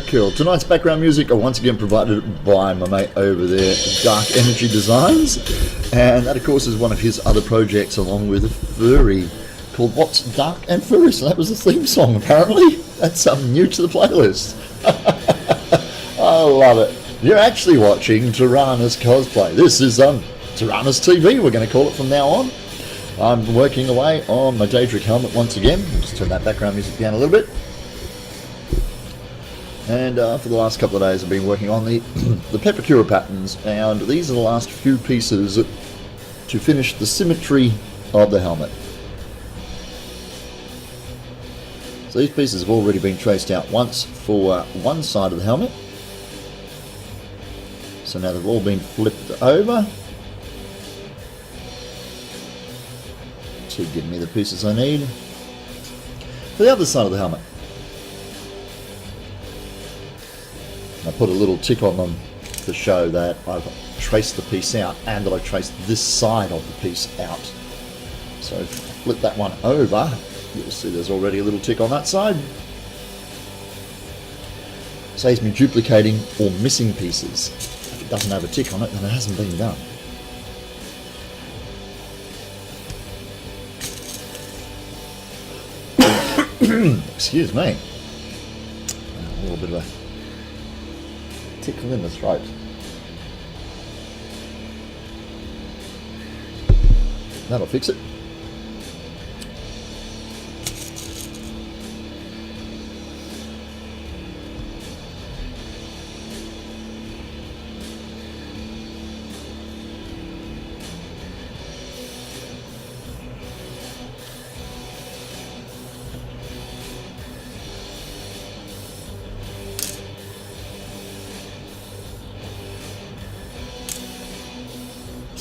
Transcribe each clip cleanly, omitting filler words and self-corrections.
Cool. Tonight's background music are once again provided by my mate over there, Dark Energy Designs, and that of course is one of his other projects along with a furry called What's Dark and Furry. So that was the theme song apparently. That's something new to the playlist. I love it. You're actually watching Tirana's Cosplay. This is Tirana's TV, we're going to call it from now on. I'm working away on my Deadric Helmet once again. Just turn that background music down a little bit. And for the last couple of days I've been working on the Pepakura patterns, and these are the last few pieces to finish the symmetry of the helmet. So these pieces have already been traced out once for one side of the helmet. So now they've all been flipped over to give me the pieces I need for the other side of the helmet. I put a little tick on them to show that I've traced the piece out and that I've traced this side of the piece out. So if I flip that one over, you'll see there's already a little tick on that side. Saves me duplicating or missing pieces. If it doesn't have a tick on it, then it hasn't been done. Excuse me. A little bit of a tickle in the throat. That'll fix it.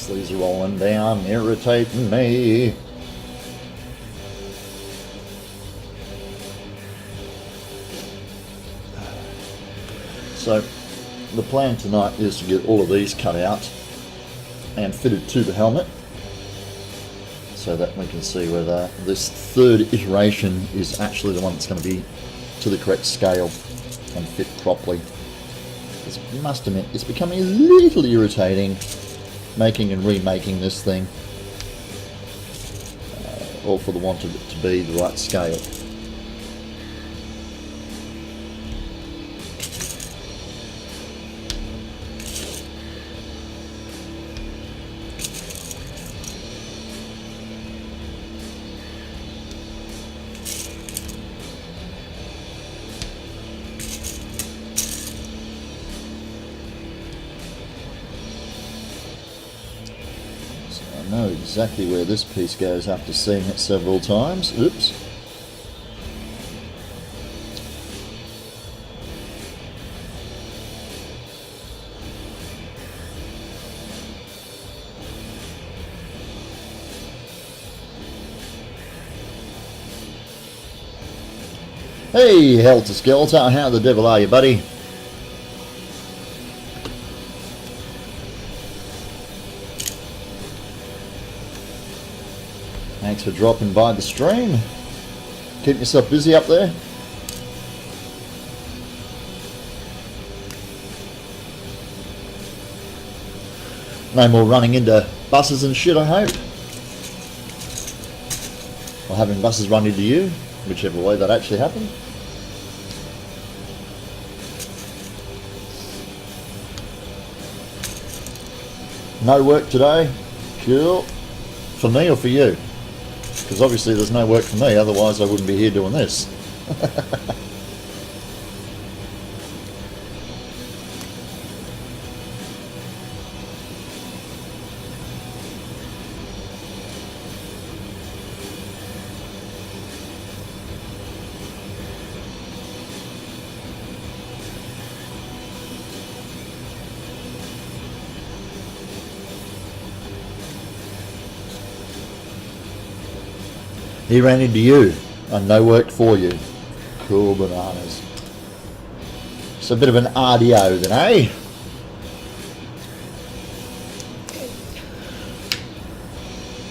These are rolling down, irritating me. So the plan tonight is to get all of these cut out and fitted to the helmet so that we can see whether this third iteration is actually the one that's going to be to the correct scale and fit properly. I must admit, it's becoming a little irritating making and remaking this thing, all for the want of it to be the right scale. I know exactly where this piece goes after seeing it several times. Oops. Hey, Helter Skelter, how the devil are you, buddy? Thanks for dropping by the stream. Keep yourself busy up there. No more running into buses and shit, I hope. Or having buses run into you, whichever way that actually happened. No work today? Cool. For me or for you? Because obviously there's no work for me, otherwise I wouldn't be here doing this. He ran into you and no work for you. Cool bananas. It's a bit of an RDO then, eh?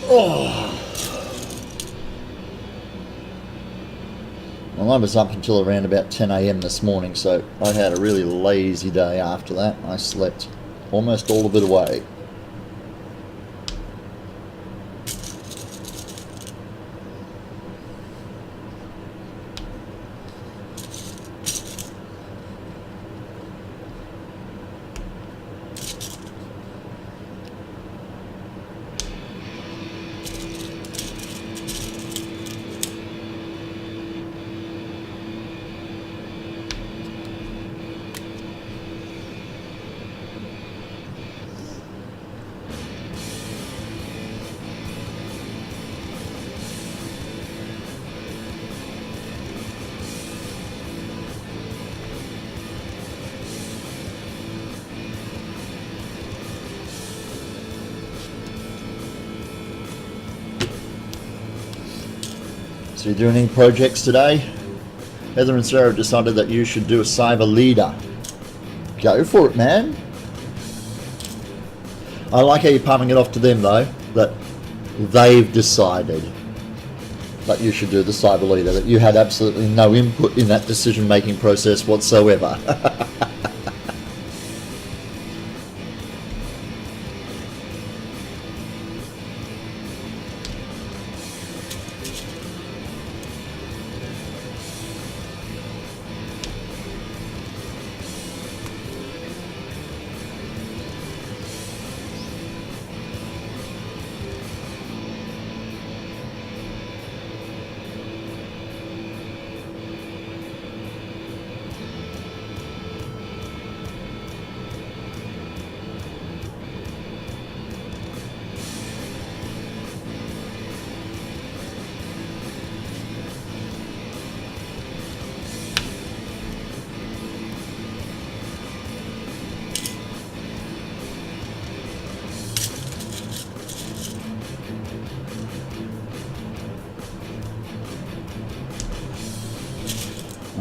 Oh. Well, I was up until around about 10 a.m. this morning, so I had a really lazy day after that. I slept almost all of it away. So you're doing any projects today? Heather and Sarah have decided that you should do a cyber leader. Go for it, man. I like how you're palming it off to them though, that they've decided that you should do the cyber leader, that you had absolutely no input in that decision making process whatsoever.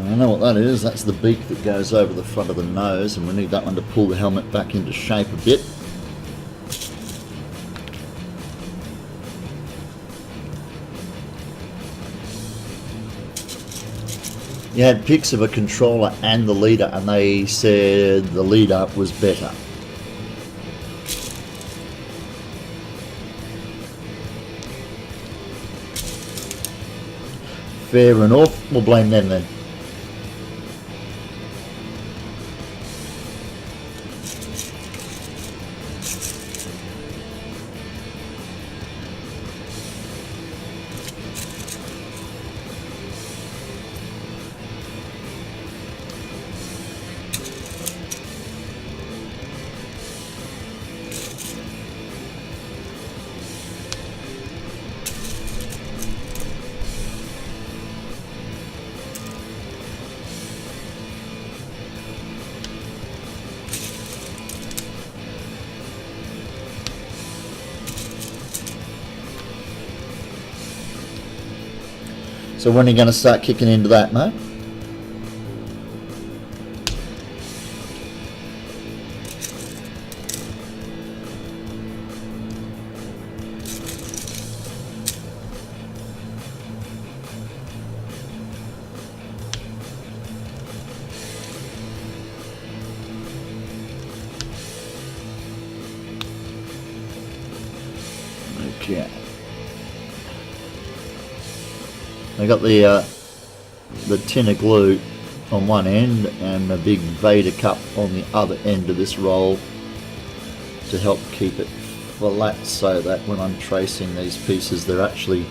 I know what that is. That's the beak that goes over the front of the nose, and we need that one to pull the helmet back into shape a bit. You had pics of a controller and the leader, and they said the leader was better. Fair enough. We'll blame them then. So when are you going to start kicking into that, mate? Okay. I got the tin of glue on one end and a big Vader cup on the other end of this roll to help keep it flat, so that when I'm tracing these pieces they're actually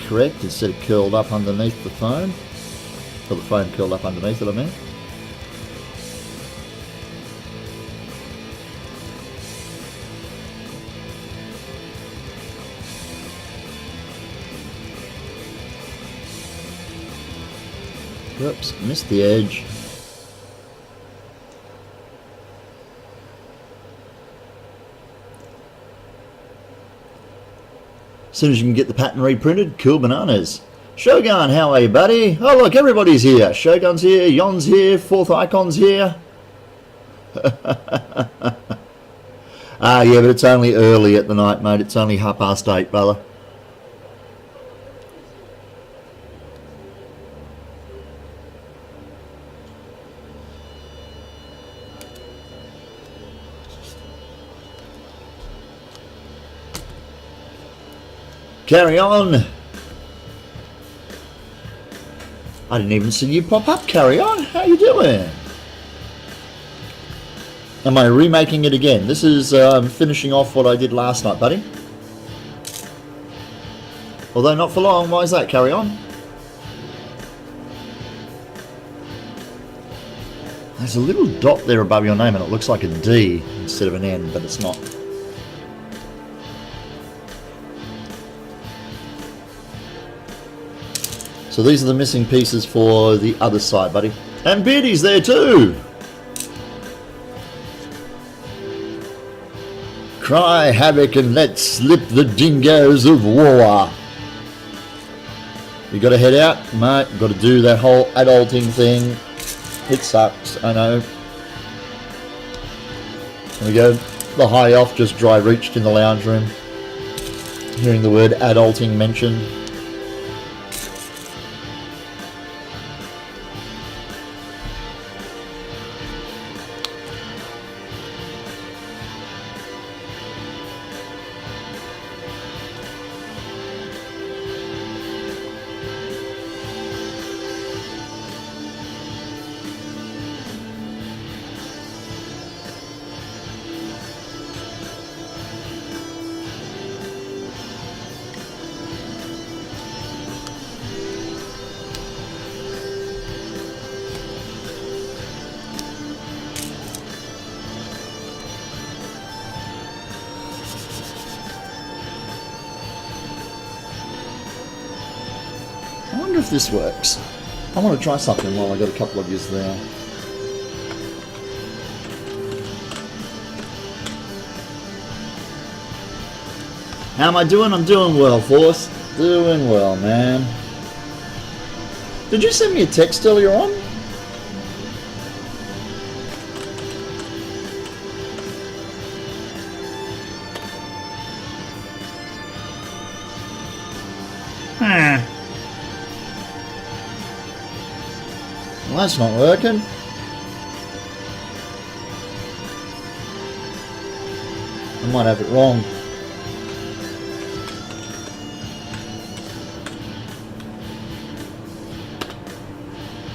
correct instead of curled up underneath the foam, or the foam curled up underneath it, I mean. Oops, missed the edge. As soon as you can get the pattern reprinted, cool bananas. Shogun, how are you, buddy? Oh look, everybody's here. Shogun's here, Yon's here, Fourth Icon's here. Yeah, but it's only early at the night, mate. It's only 8:30, brother. Carry on. I didn't even see you pop up. Carry on. How you doing? Am I remaking it again? This is finishing off what I did last night, buddy. Although not for long. Why is that? Carry on. There's a little dot there above your name and it looks like a D instead of an N, but it's not. So these are the missing pieces for the other side, buddy. And Beardy's there too! Cry havoc and let slip the dingoes of war. You gotta head out, mate. You gotta do that whole adulting thing. It sucks, I know. There we go. The high elf just dry reached in the lounge room, hearing the word adulting mentioned. I wonder if this works. I want to try something while I got a couple of yous there. How am I doing? I'm doing well, Force. Doing well, man. Did you send me a text earlier on? Well, that's not working. I might have it wrong.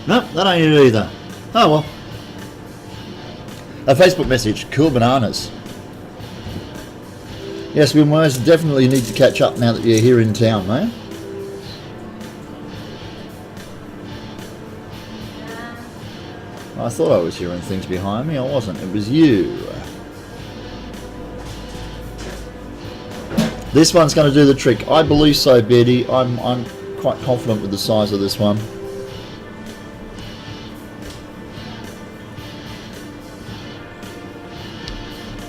Nope, that ain't it either. Oh well. A Facebook message. Cool bananas. Yes, we most definitely need to catch up now that you're here in town, man. I thought I was hearing things behind me. I wasn't. It was you. This one's going to do the trick. I believe so, Betty. I'm quite confident with the size of this one.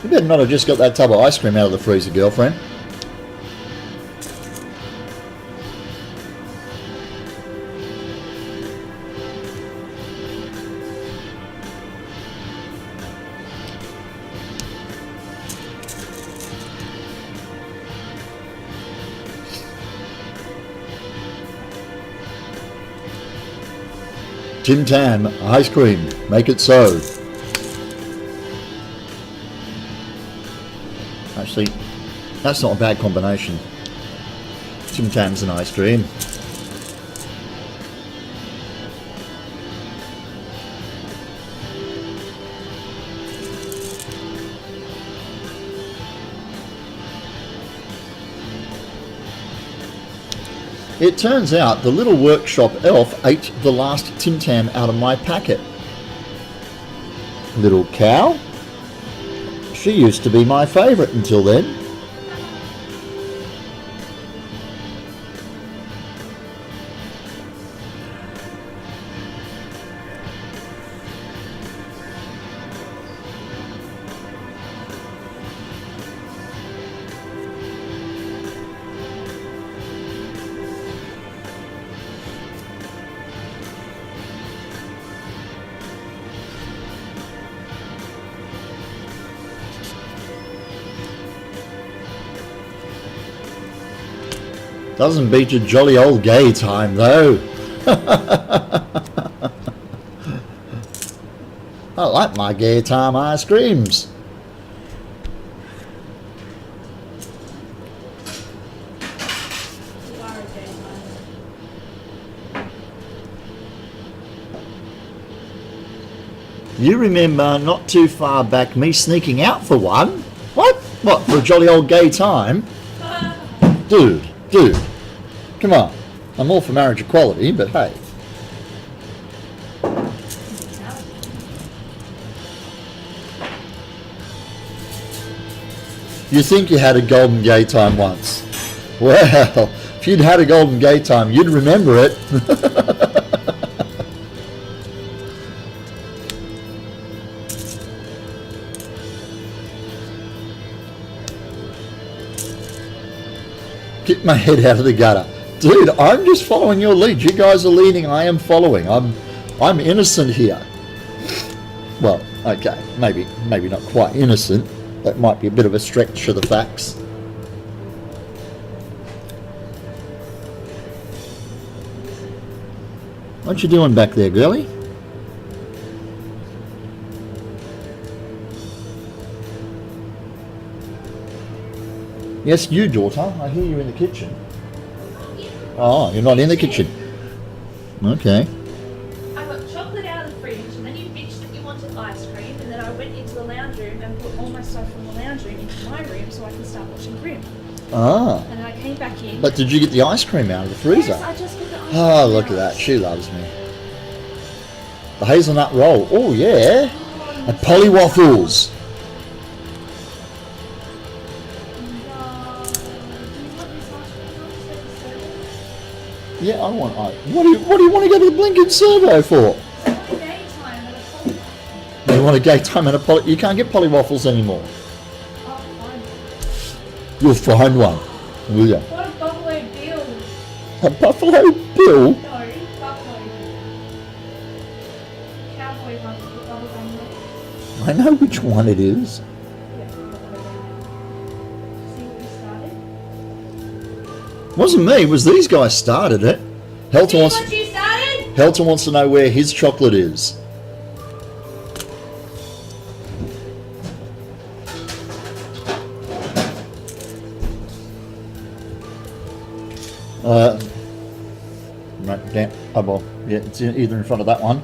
You better not have just got that tub of ice cream out of the freezer, girlfriend. Tim Tam, ice cream, make it so. Actually, that's not a bad combination. Tim Tams and ice cream. It turns out the little workshop elf ate the last Tim Tam out of my packet. Little cow? She used to be my favourite until then. Doesn't beat a jolly old gay time, though. I like my gay time ice creams. You remember not too far back me sneaking out for one? What? What, for a jolly old gay time? Dude. Come on. I'm all for marriage equality, but hey. You think you had a golden gay time once? Well, if you'd had a golden gay time, you'd remember it. Get my head out of the gutter. Dude, I'm just following your lead. You guys are leading, I am following. I'm innocent here. Well, okay, maybe not quite innocent. That might be a bit of a stretch of the facts. What you doing back there, girlie? Yes, you, daughter. I hear you in the kitchen. Oh, you're not in the kitchen. Okay. I got chocolate out of the fridge, and then you bitched that you wanted ice cream, and then I went into the lounge room and put all my stuff from the lounge room into my room so I can start watching Grimm. Ah. And then I came back in. But did you get the ice cream out of the freezer? Yes, I just got the ice cream. Oh, look at that. She loves me. The hazelnut roll. Oh, yeah. And Polly waffles. Yeah, I want ice. What do you want to go to the blinking servo for? You want a gay time and a Polly? You can't get Polly waffles anymore. You'll find one, will you? What a Buffalo Bill. A Buffalo Bill? No, Buffalo. Cowboy bubblegum. I know which one it is. Yeah, see what we started? Wasn't me, it was these guys started it. Helter wants, What you started? Helter wants to know where his chocolate is. Right, damn. Oh, well, yeah, it's either in front of that one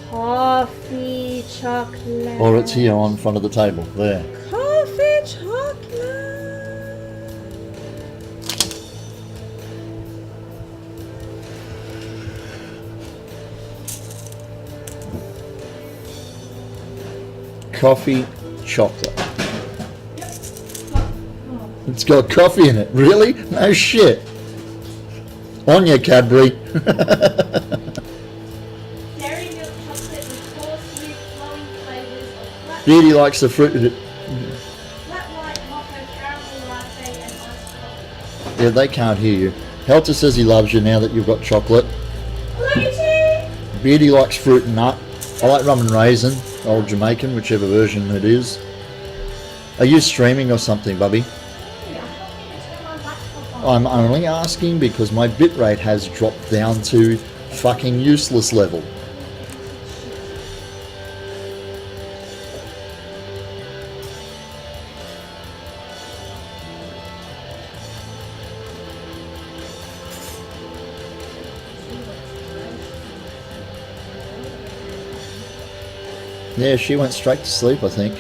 Coffee chocolate. or it's here on front of the table. There. Coffee chocolate. Coffee chocolate. Yep. Oh. It's got coffee in it. Really? No shit. On your Cadbury. Dairy milk chocolate with 4 smooth flowing flavors of flat, Beauty likes the fruit. flat white mocha caramel latte and iced coffee. Yeah, they can't hear you. Helter says he loves you now that you've got chocolate. Love you too. Beauty likes fruit and nut. I like rum and raisin, old Jamaican, whichever version it is. Are you streaming or something, Bubby? I'm only asking because my bitrate has dropped down to fucking useless level. Yeah, she went straight to sleep, I think.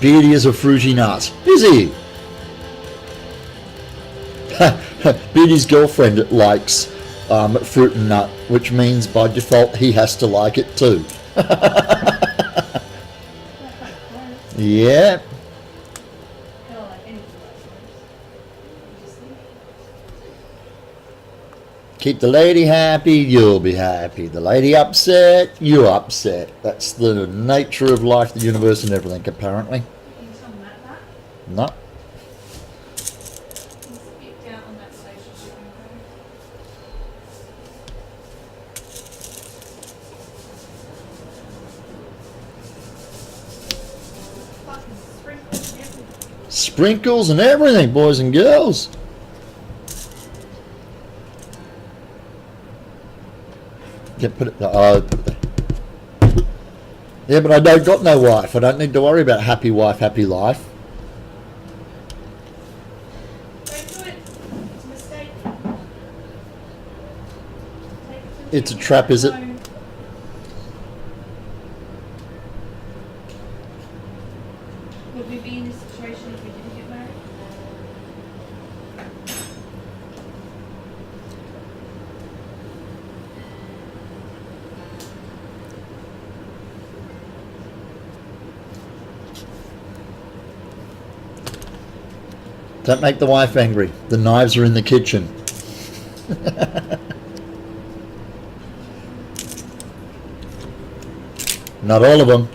Beardy is a fruity nut. Is he? Beardy's girlfriend likes fruit and nut, which means by default he has to like it too. Yeah. Keep the lady happy, you'll be happy. The lady upset, you're upset. That's the nature of life, the universe, and everything, apparently. No. Sprinkles and everything, boys and girls. Yeah, put it there. Yeah, but I don't got no wife. I don't need to worry about happy wife, happy life. Don't do it. It's a mistake. It's a trap, is it? No. Would we be in this situation if we didn't get married? Don't make the wife angry. The knives are in the kitchen. Not all of them.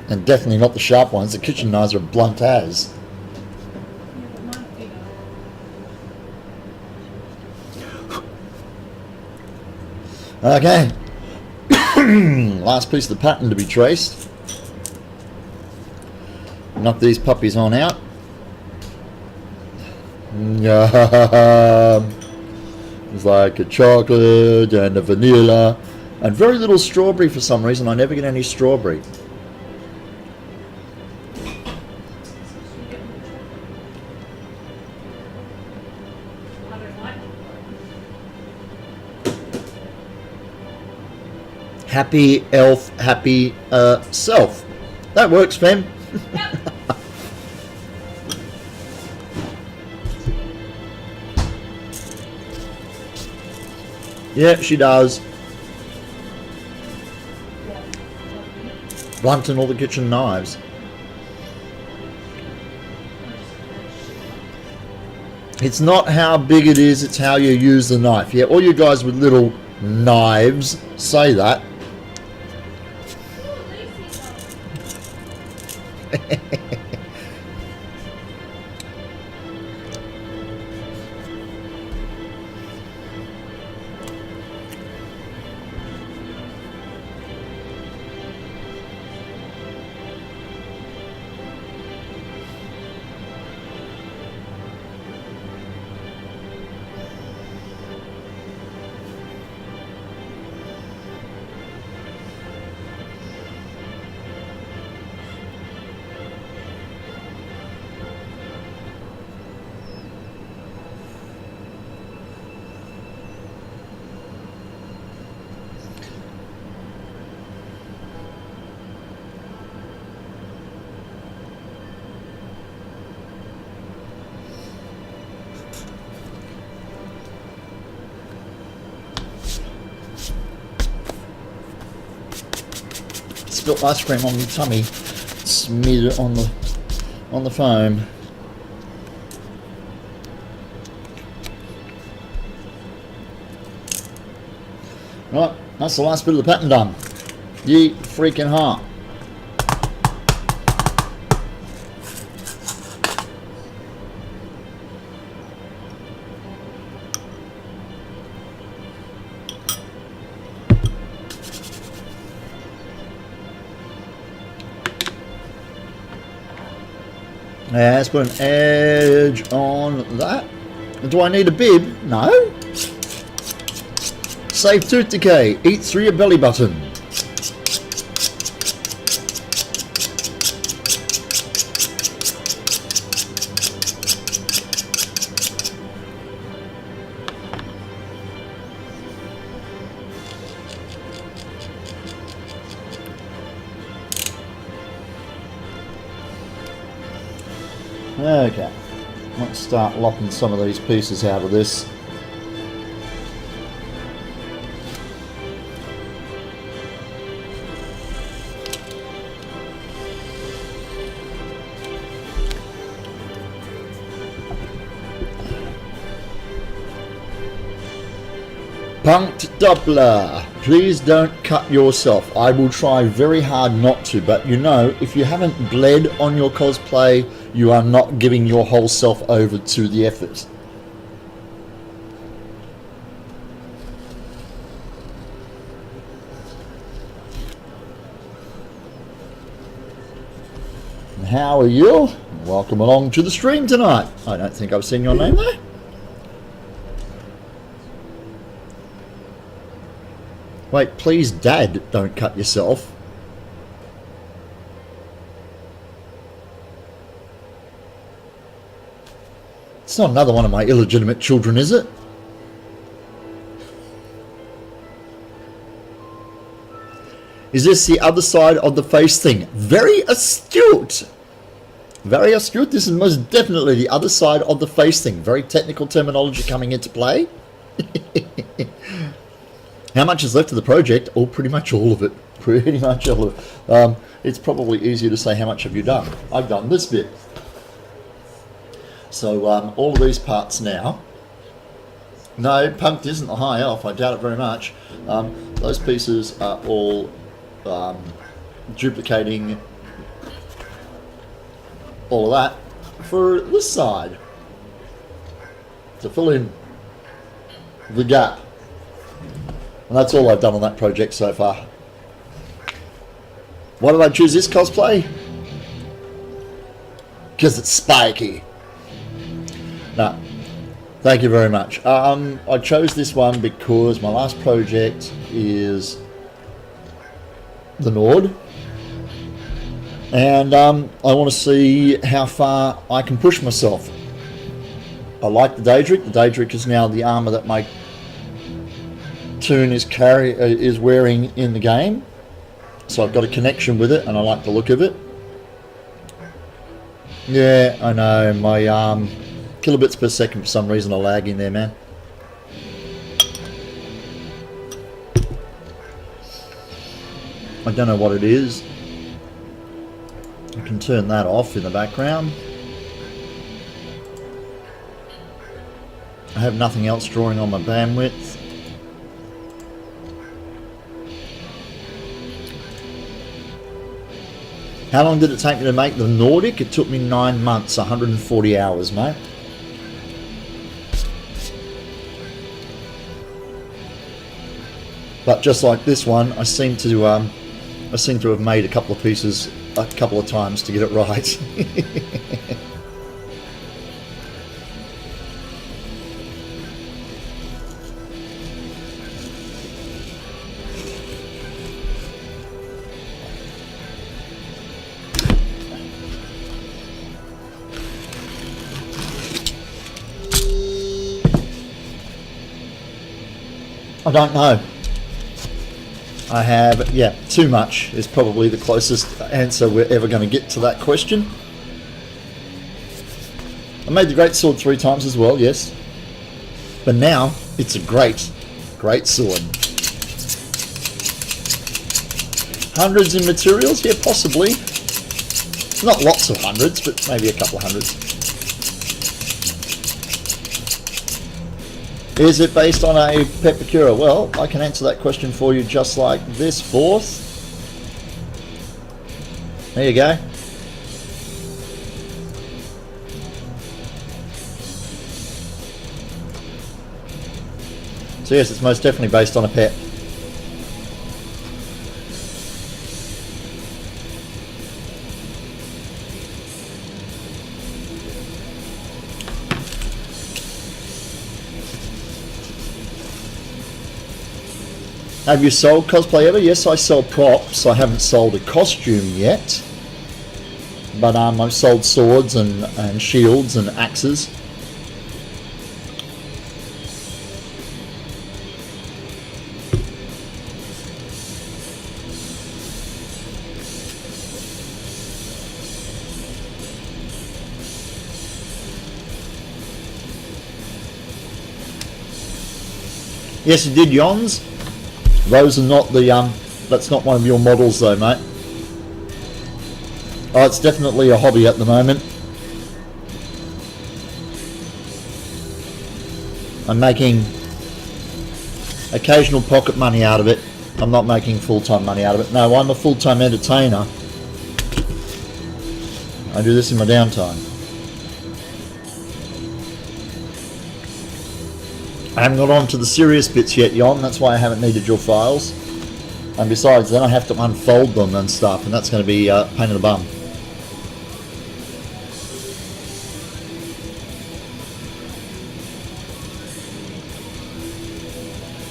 And definitely not the sharp ones. The kitchen knives are blunt as. Yeah, but mine are bigger. Okay. Last piece of the pattern to be traced. Knock these puppies on out. It's like a chocolate and a vanilla and very little strawberry for some reason. I never get any strawberry. I don't like it. Happy elf, happy self. That works, fam. Yep. Yeah, she does. Blunting all the kitchen knives. It's not how big it is, it's how you use the knife. Yeah, all you guys with little knives say that. Spilt ice cream on my tummy, smeared it on the foam. Right, that's the last bit of the pattern done. Ye freaking heart. Yeah, let's put an edge on that. Do I need a bib? No. Save tooth decay. Eat through your belly button. Okay, let's start lopping some of these pieces out of this. Punked Doppler, please don't cut yourself. I will try very hard not to, but you know, if you haven't bled on your cosplay, you are not giving your whole self over to the effort. How are you? Welcome along to the stream tonight. I don't think I've seen your name there. Wait, please, Dad, don't cut yourself. It's not another one of my illegitimate children, is it? Is this the other side of the face thing? Very astute. Very astute. This is most definitely the other side of the face thing. Very technical terminology coming into play. How much is left of the project? Oh, pretty much all of it. Pretty much all of it. It's probably easier to say how much have you done. I've done this bit. So all of these parts now. No, Punked isn't the high elf. I doubt it very much. Those pieces are all duplicating all of that for this side to fill in the gap. And that's all I've done on that project so far. Why did I choose this cosplay? Because it's spiky. No, thank you very much. I chose this one because my last project is the Nord. And I want to see how far I can push myself. I like the Deadric. The Deadric is now the armor that my Toon is wearing in the game. So I've got a connection with it and I like the look of it. Yeah, I know, my kilobits per second for some reason are lagging there, man. I don't know what it is. I can turn that off in the background. I have nothing else drawing on my bandwidth. How long did it take me to make the Nordic? It took me 9 months, 140 hours, mate. But just like this one, I seem to have made a couple of pieces a couple of times to get it right. I don't know. I have, yeah, too much is probably the closest answer we're ever going to get to that question. I made the great sword 3 times as well, yes. But now, it's a great sword. Hundreds in materials? Yeah, possibly. Not lots of hundreds, but maybe a couple of hundreds. Is it based on a Pepakura? Well, I can answer that question for you just like this, Forth. There you go. So yes, it's most definitely based on a pet. Have you sold cosplay ever? Yes, I sell props. I haven't sold a costume yet. But I've sold swords and shields and axes. Yes, you did, Yons. Those are not the, that's not one of your models though, mate. Oh, it's definitely a hobby at the moment. I'm making occasional pocket money out of it. I'm not making full-time money out of it. No, I'm a full-time entertainer. I do this in my downtime. I haven't got on to the serious bits yet, Yon, that's why I haven't needed your files. And besides, then I have to unfold them and stuff, and that's going to be a pain in the bum.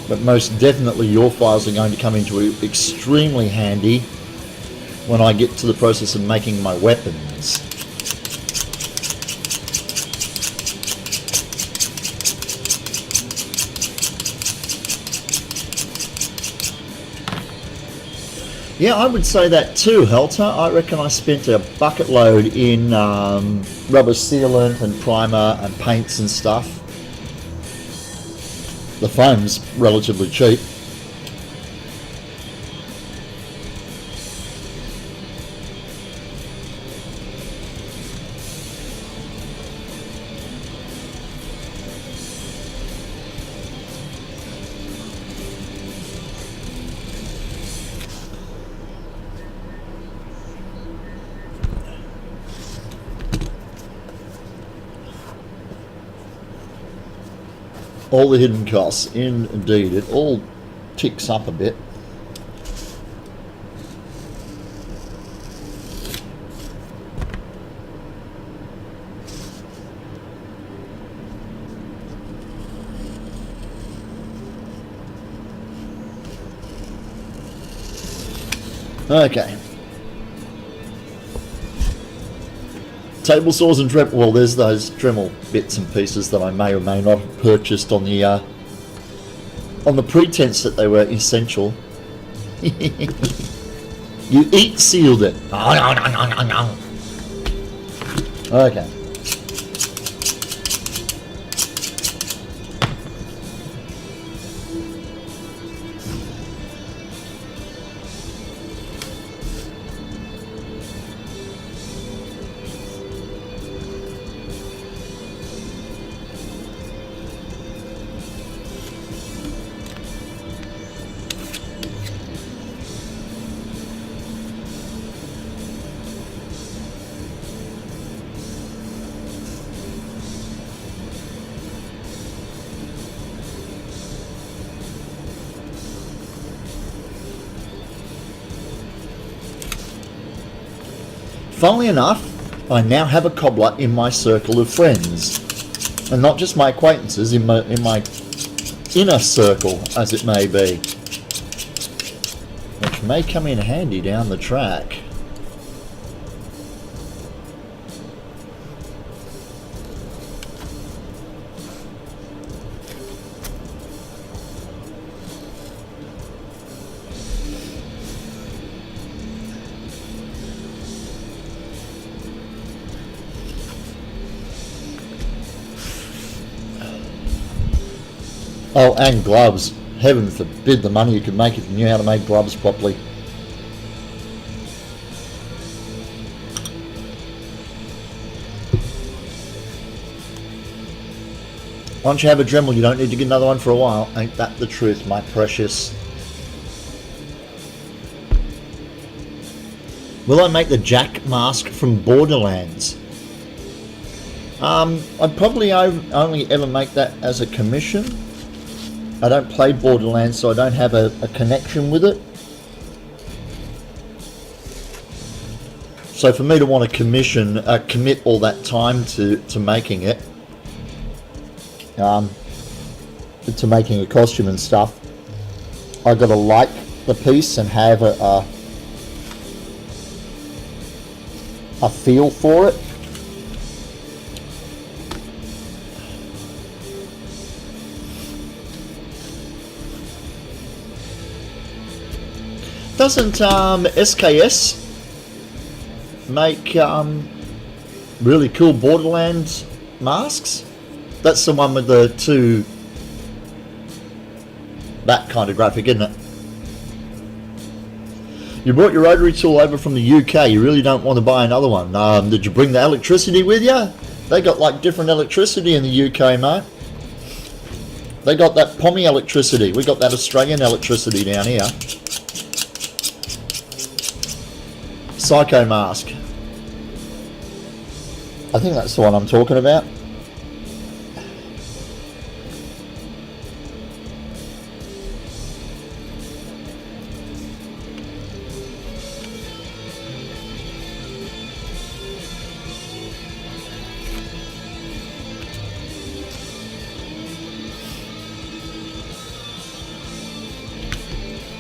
But most definitely your files are going to come into extremely handy when I get to the process of making my weapons. Yeah, I would say that too, Helter. I reckon I spent a bucket load in rubber sealant and primer and paints and stuff. The foam's relatively cheap. All the hidden costs, indeed. It all ticks up a bit. Okay. Table saws and Dremel. Well, there's those Dremel bits and pieces that I may or may not have purchased on the pretense that they were essential. You eat sealed it. Okay. Funnily enough, I now have a cobbler in my circle of friends, and not just my acquaintances, in my inner circle, as it may be, which may come in handy down the track. Oh, and gloves. Heaven forbid the money you could make if you knew how to make gloves properly. Once you have a Dremel, you don't need to get another one for a while. Ain't that the truth, my precious? Will I make the Jack mask from Borderlands? I'd probably only ever make that as a commission. I don't play Borderlands, so I don't have a connection with it. So for me to want to commit all that time to making it, to making a costume and stuff, I got to like the piece and have a feel for it. Doesn't SKS make really cool Borderlands masks? That's the one with the two, that kind of graphic, isn't it? You brought your rotary tool over from the UK. You really don't want to buy another one. Did you bring the electricity with you? They got like different electricity in the UK, mate. They got that Pommy electricity. We got that Australian electricity down here. Psycho mask. I think that's the one I'm talking about.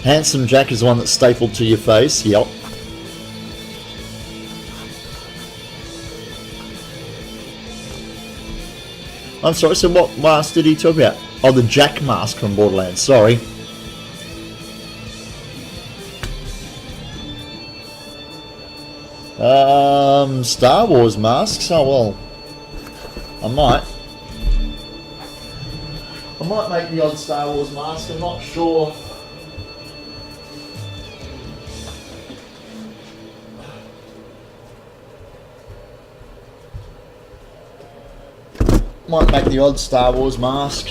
Handsome Jack is the one that's stapled to your face. Yep. I'm sorry, so what mask did he talk about? Oh, the Jack mask from Borderlands, sorry. Star Wars masks. Oh well, I might make the odd Star Wars mask. I'm not sure. Might make the odd Star Wars mask.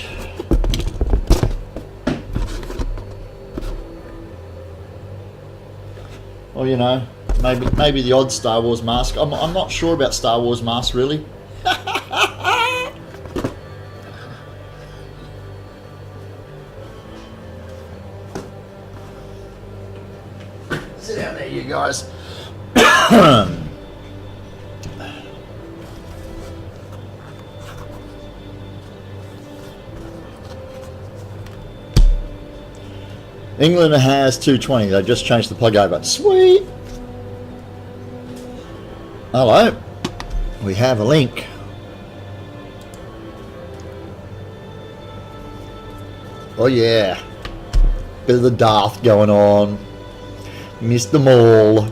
Or you know, maybe the odd Star Wars mask. I'm not sure about Star Wars masks really. Sit down there, you guys. England has 220. They just changed the plug over. Sweet. Hello. We have a link. Oh yeah. Bit of the Darth going on. Missed them all.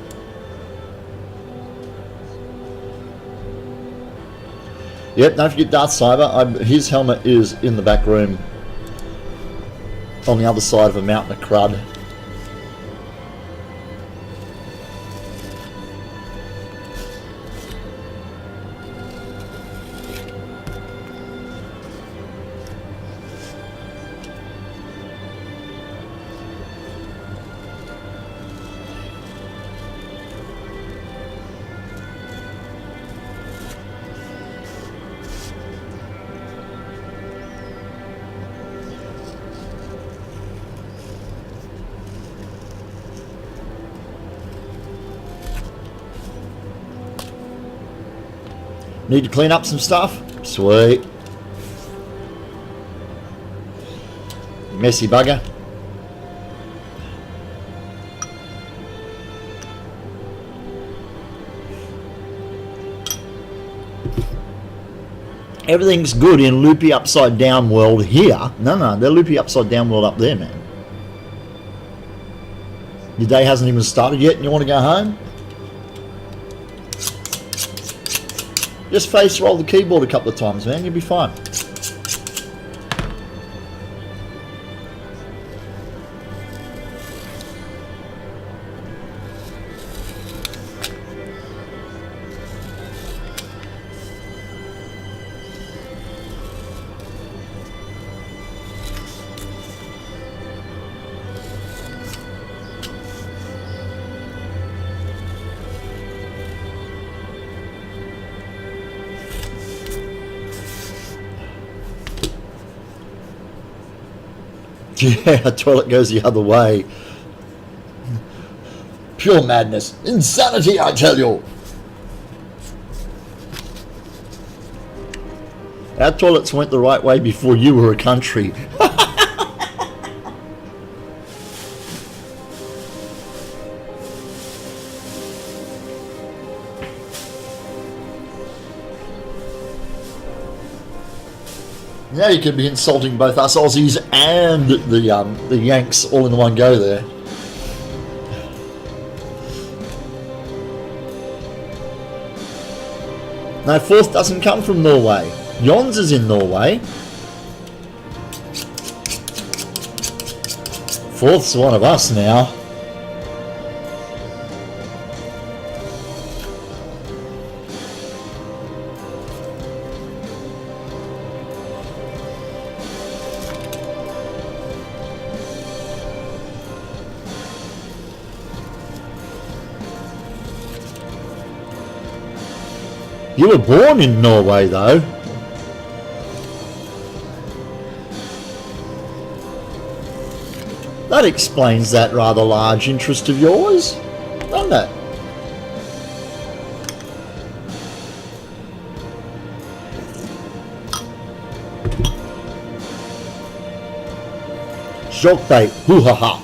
Yep, don't forget Darth Cyber. His helmet is in the back room on the other side of a mountain of crud. Need to clean up some stuff? Sweet. Messy bugger. Everything's good in loopy upside down world here. No, they're loopy upside down world up there, man. Your day hasn't even started yet and you want to go home? Just face roll the keyboard a couple of times, man. You'll be fine. Yeah, toilet goes the other way. Pure madness. Insanity, I tell you. Our toilets went the right way before you were a country. Now you could be insulting both us Aussies and the Yanks all in the one go there. No, fourth doesn't come from Norway. Jons is in Norway. Fourth's one of us now. You were born in Norway, though. That explains that rather large interest of yours, doesn't it? Shock bait, hoo ha ha.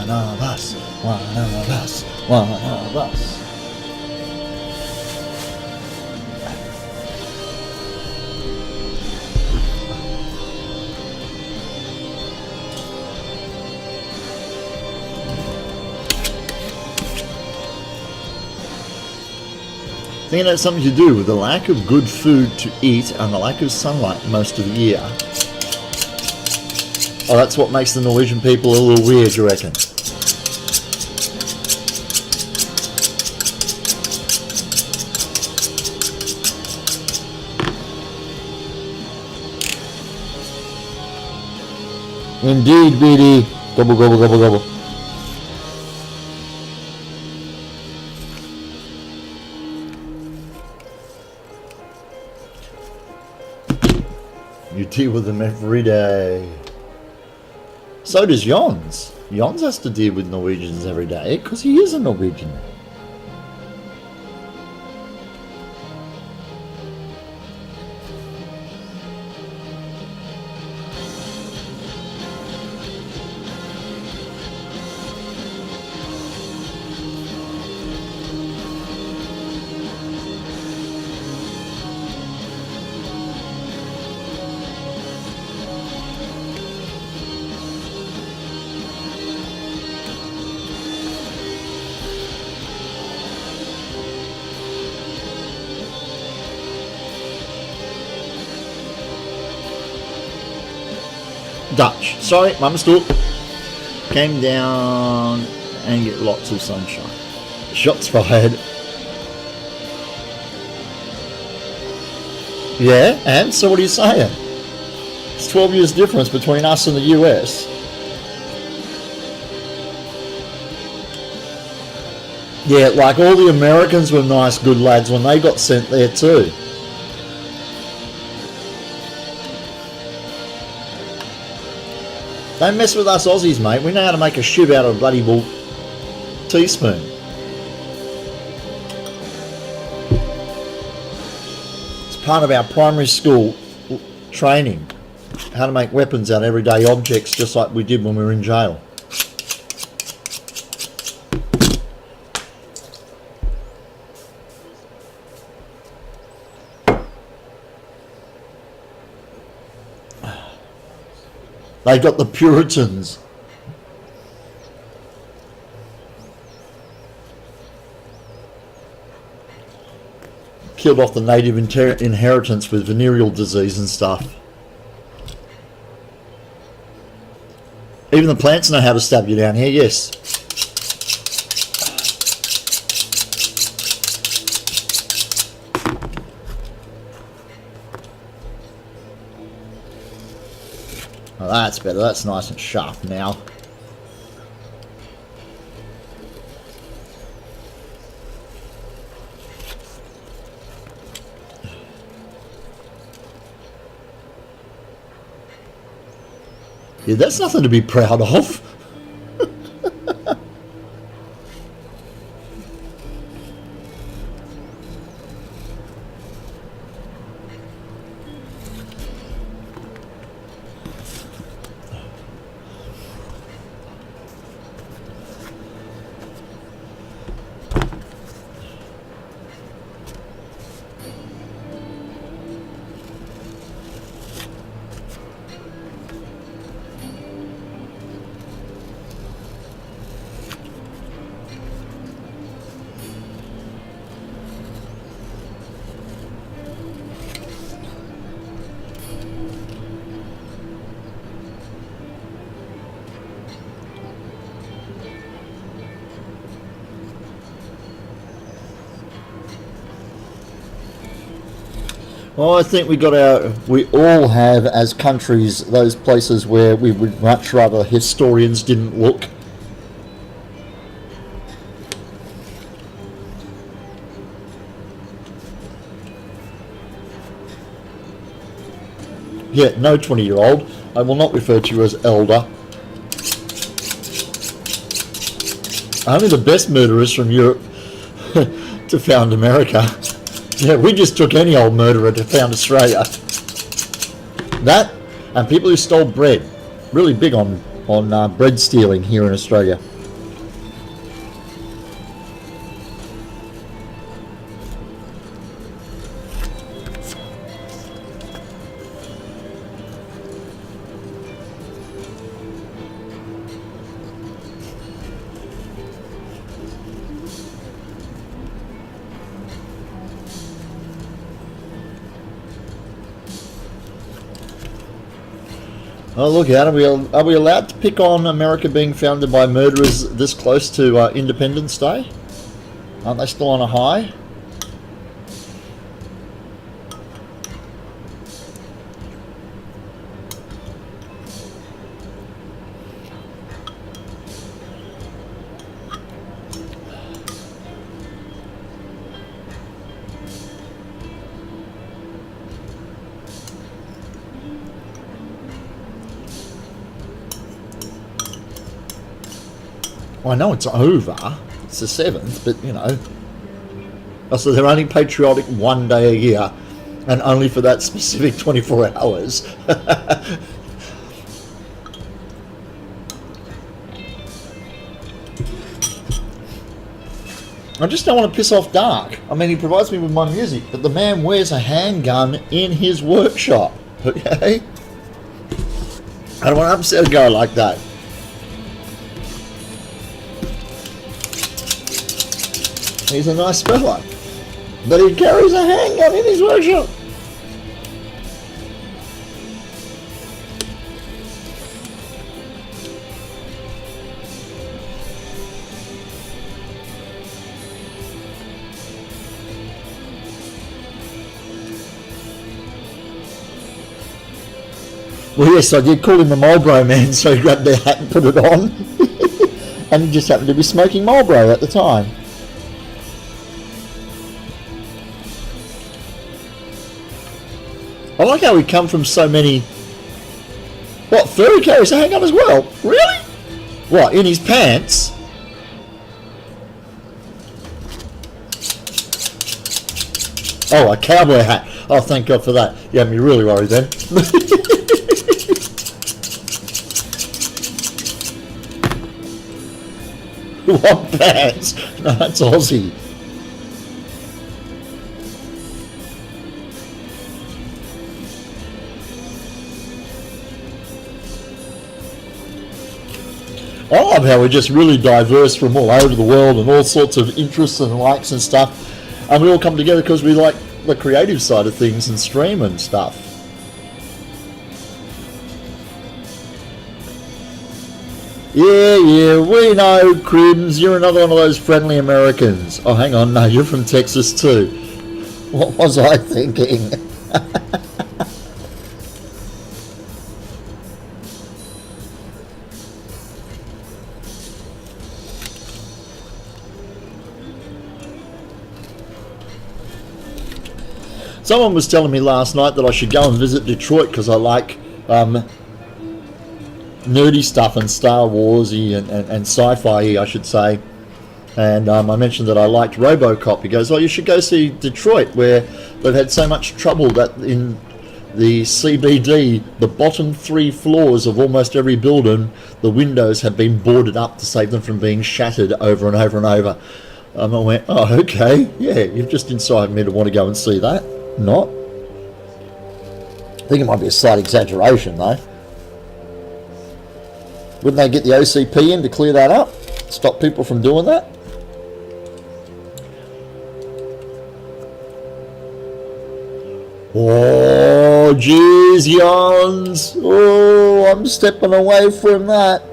one of us, one of us, one of us. I think it has something to do with the lack of good food to eat and the lack of sunlight most of the year. Oh, that's what makes the Norwegian people a little weird, you reckon? Indeed, BD. Gobble, gobble, gobble, gobble. You deal with them every day. So does Jons. Jons has to deal with Norwegians every day because he is a Norwegian. Dutch. Sorry, my mistake. Came down and get lots of sunshine. Shots fired. Yeah, and so what are you saying? It's 12 years difference between us and the US. Yeah, like all the Americans were nice, good lads when they got sent there too. Don't mess with us Aussies, mate. We know how to make a shiv out of a bloody teaspoon. It's part of our primary school training. How to make weapons out of everyday objects, just like we did when we were in jail. They got the Puritans. Killed off the native inheritance with venereal disease and stuff. Even the plants know how to stab you down here, yes. Oh, that's better. That's nice and sharp now. Yeah, that's nothing to be proud of. Well, I think we all have, as countries, those places where we would much rather historians didn't look. Yeah, no 20-year-old. I will not refer to you as elder. Only the best murderers from Europe to found America. Yeah, we just took any old murderer to found Australia. That, and people who stole bread. Really big on on bread stealing here in Australia. Oh, look out. Are we allowed to pick on America being founded by murderers this close to Independence Day? Aren't they still on a high? Well, I know it's over. It's the 7th, but you know. Oh, so they're only patriotic one day a year, and only for that specific 24 hours. I just don't want to piss off Dark. I mean, he provides me with my music, but the man wears a handgun in his workshop. Okay? I don't want to upset a guy like that. He's a nice fella, but he carries a handgun in his workshop. Well, yes, I did call him the Marlboro man, so he grabbed their hat and put it on. And he just happened to be smoking Marlboro at the time. I like how we come from so many... What, Furry carries a handgun as well? Really? What, in his pants? Oh, a cowboy hat. Oh, thank God for that. You had me really worried then. What pants? No, that's Aussie. I love how we're just really diverse from all over the world and all sorts of interests and likes and stuff, and we all come together because we like the creative side of things and stream and stuff. Yeah, we know, Crims, you're another one of those friendly Americans. Oh, hang on, no, you're from Texas too. What was I thinking? Someone was telling me last night that I should go and visit Detroit because I like nerdy stuff and Star Warsy and sci-fi, I should say. And I mentioned that I liked RoboCop. He goes, oh, you should go see Detroit, where they've had so much trouble that in the CBD, the bottom 3 floors of almost every building, the windows have been boarded up to save them from being shattered over and over and over. I went, oh, okay, yeah, you've just incited me to want to go and see that. Not. I think it might be a slight exaggeration, though. Wouldn't they get the OCP in to clear that up? Stop people from doing that? Oh, geez, yawns. Oh, I'm stepping away from that.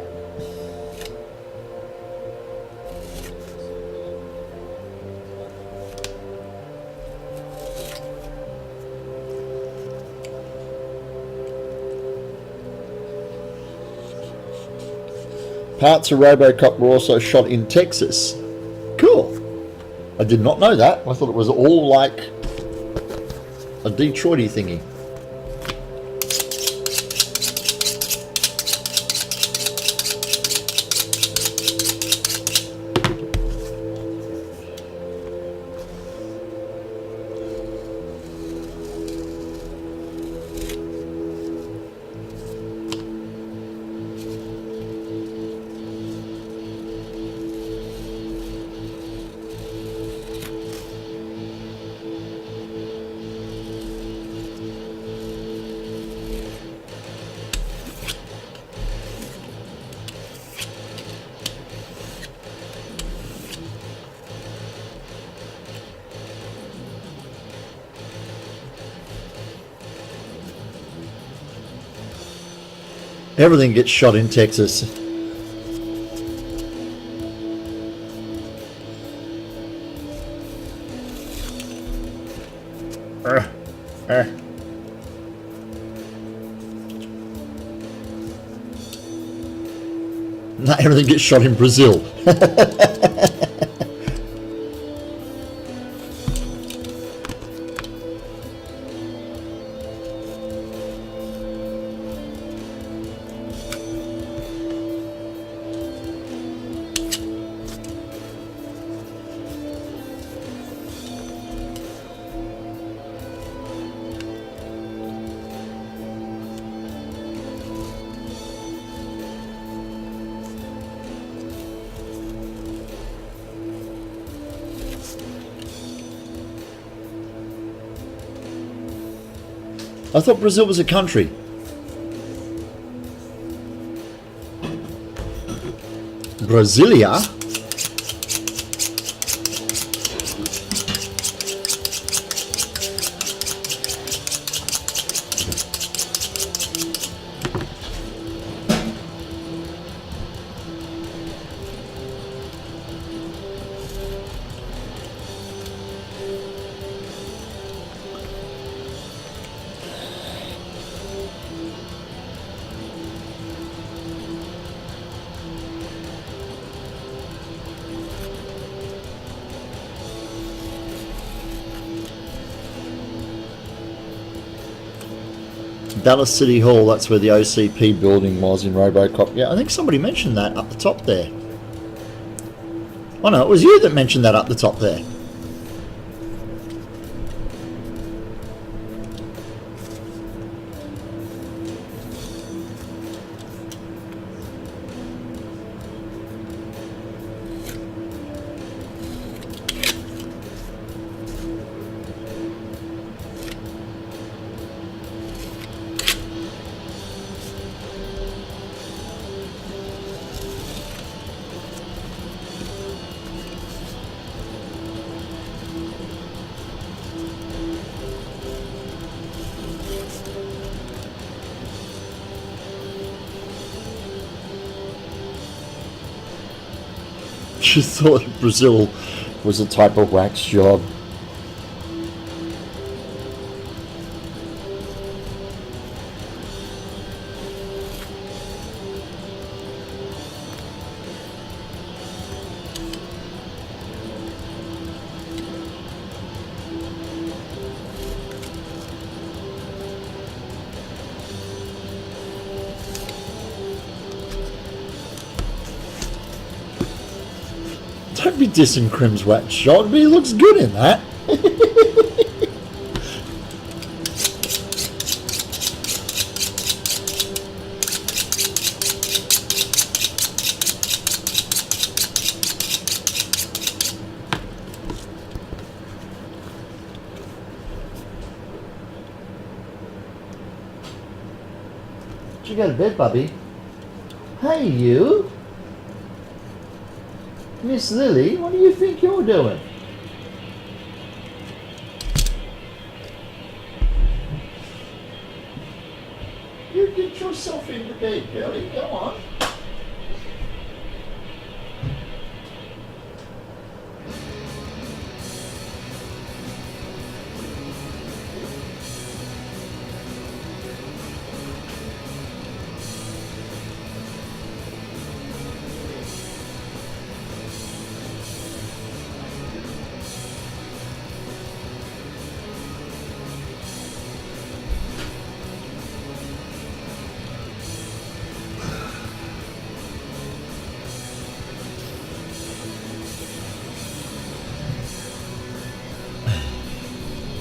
Parts of RoboCop were also shot in Texas. Cool. I did not know that. I thought it was all like a Detroit-y thingy. Everything gets shot in Texas. No, everything gets shot in Brazil. I thought Brazil was a country. Brasilia? Dallas City Hall, that's where the OCP building was in Robocop. Yeah, I think somebody mentioned that up the top there. Oh no, it was you that mentioned that up the top there. She thought Brazil was a type of wax job. Don't be dissing Crim's wax job, but he looks good in that. Did you go to bed, Bubby? Hey, you. Miss Lily, what do you think you're doing? You get yourself into bed, girlie. Go on.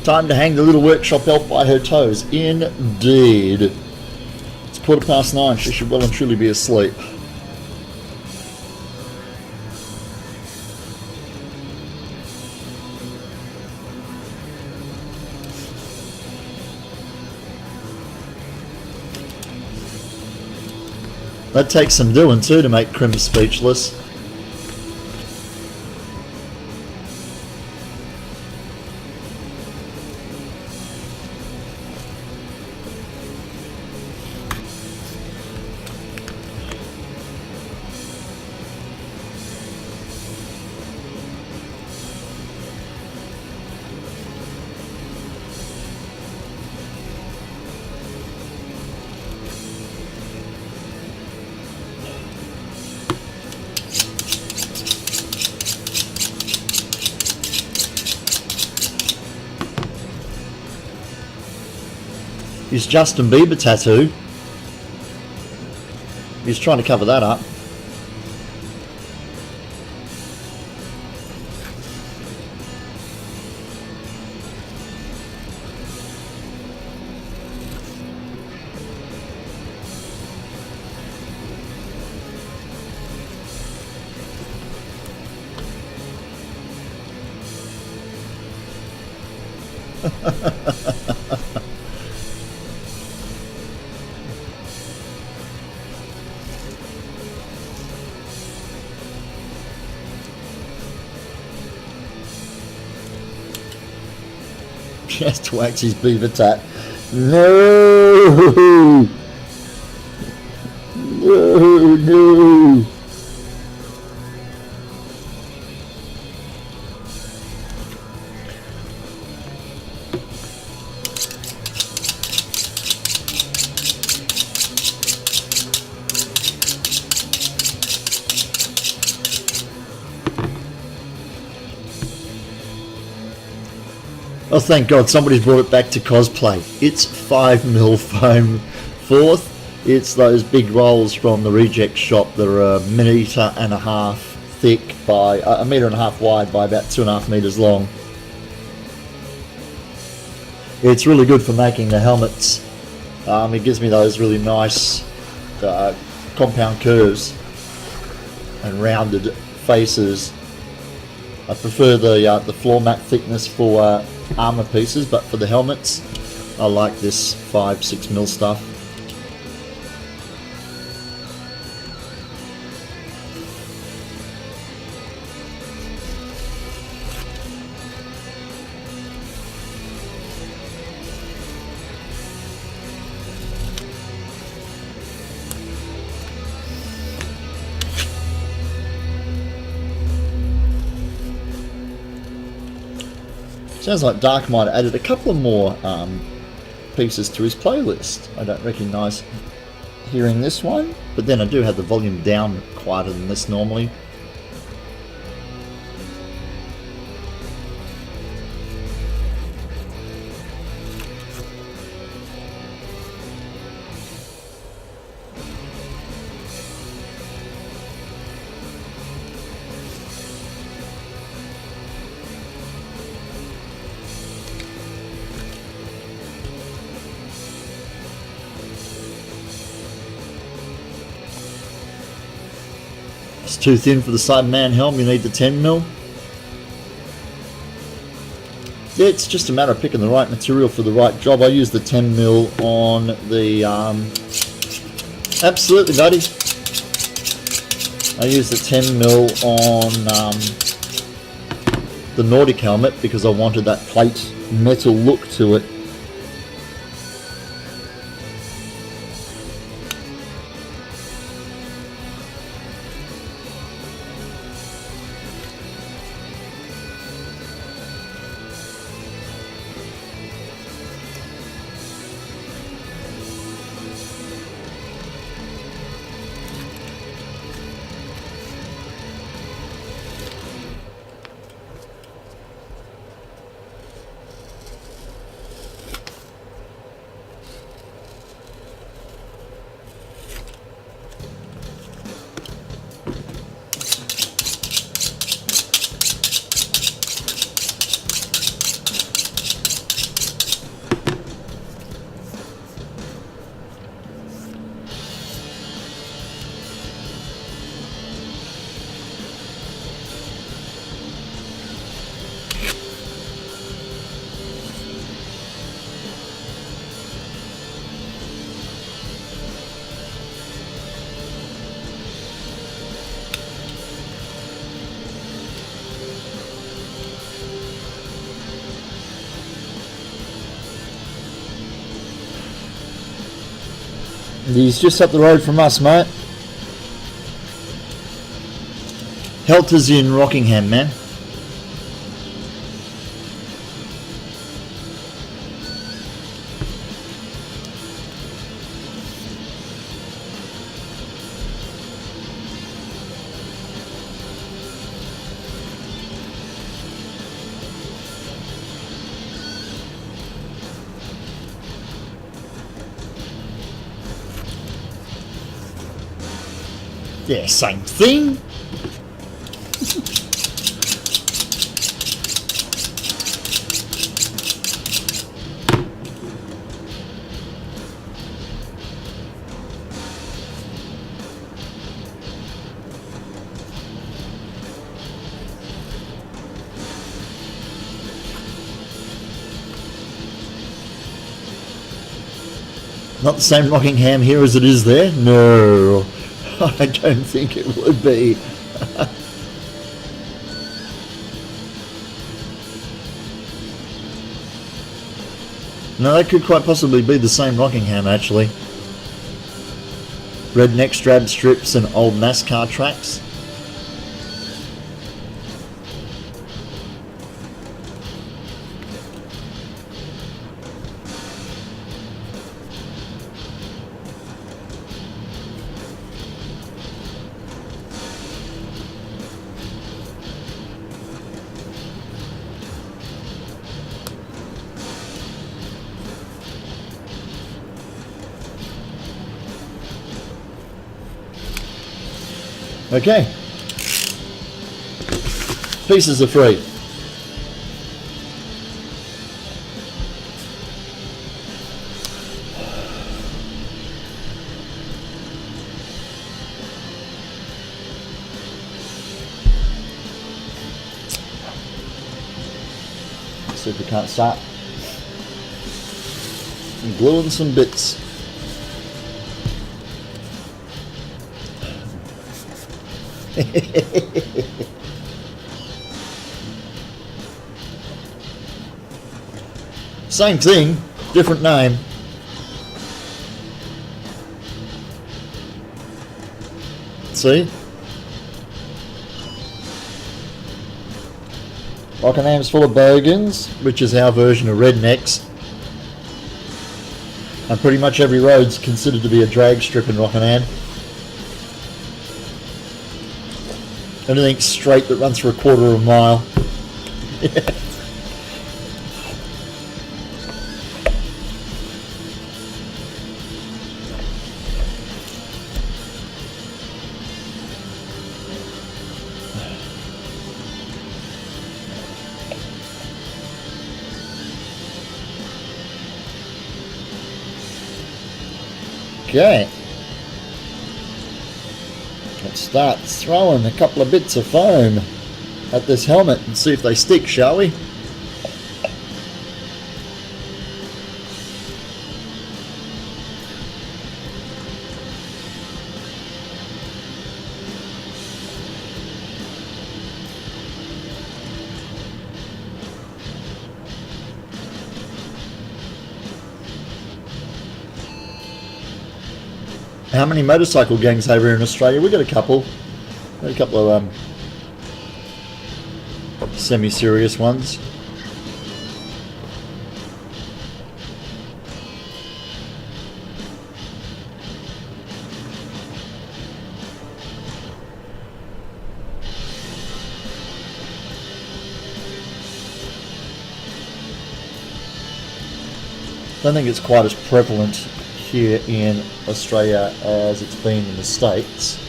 Time to hang the little workshop elf by her toes. Indeed. It's 9:15. She should well and truly be asleep. That takes some doing too to make Crim speechless. his Justin Bieber tattoo. He's trying to cover that up. Just wax his beaver tat. No! No, no! Oh, thank God, somebody's brought it back to cosplay. It's 5mm foam fourth. It's those big rolls from the reject shop that are 1.5 meters thick by 1.5 meters wide by about 2.5 meters long. It's really good for making the helmets. It gives me those really nice compound curves and rounded faces. I prefer the floor mat thickness for armor pieces, but for the helmets I like this 5-6mm stuff. Sounds like Dark might have added a couple of more pieces to his playlist. I don't recognise hearing this one, but then I do have the volume down quieter than this normally. It's too thin for the Cyberman helm, you need the 10mm. Yeah, it's just a matter of picking the right material for the right job. I use the 10mm on the... absolutely, buddy. I use the 10mm on the Nordic helmet because I wanted that plate metal look to it. He's just up the road from us, mate. Helter's in Rockingham, man. Yeah, same thing. Not the same Rockingham here as it is there? No, I don't think it would be. No, that could quite possibly be the same Rockingham actually. Redneck strab strips and old NASCAR tracks. Okay. Pieces are free. See if we can't start gluing some bits. Same thing, different name. See? Rockinham's full of bogans, which is our version of rednecks. And pretty much every road's considered to be a drag strip in Rockingham. Anything straight that runs for a quarter of a mile. Okay. Let's start throwing a couple of bits of foam at this helmet and see if they stick, shall we? How many motorcycle gangs over here in Australia? We've got a couple. Got a couple of semi-serious ones. Don't think it's quite as prevalent here in Australia as it's been in the States,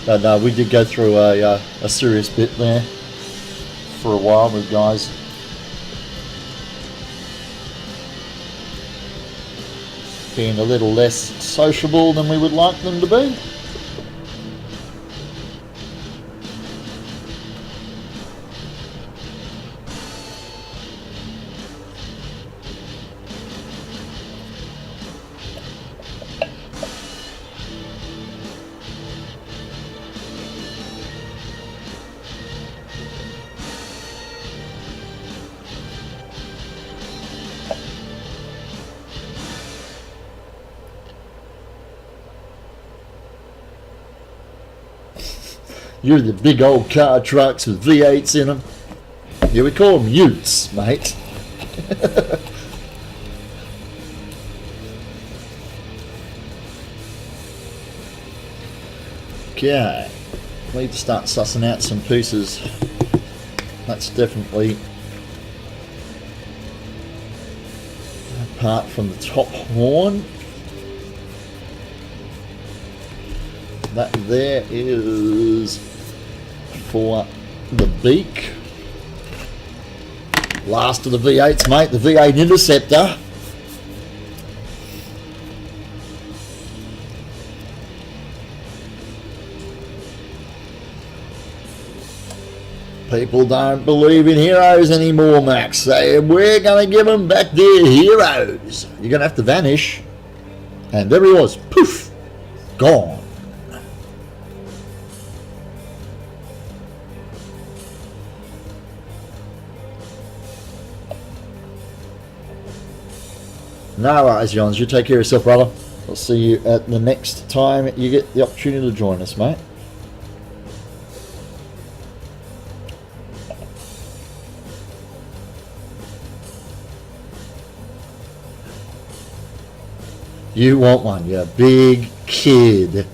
but we did go through a serious bit there for a while with guys being a little less sociable than we would like them to be. You're the big old car trucks with V8s in them. Yeah, we call them utes, mate. Okay, need to start sussing out some pieces. That's definitely apart from the top horn. That there is for the beak. Last of the V8s, mate. The V8 Interceptor. People don't believe in heroes anymore, Max. So we're going to give them back their heroes. You're going to have to vanish. And there he was. Poof. Gone. No worries, Johns. You take care of yourself, brother. I'll see you at the next time you get the opportunity to join us, mate. You want one, you big kid.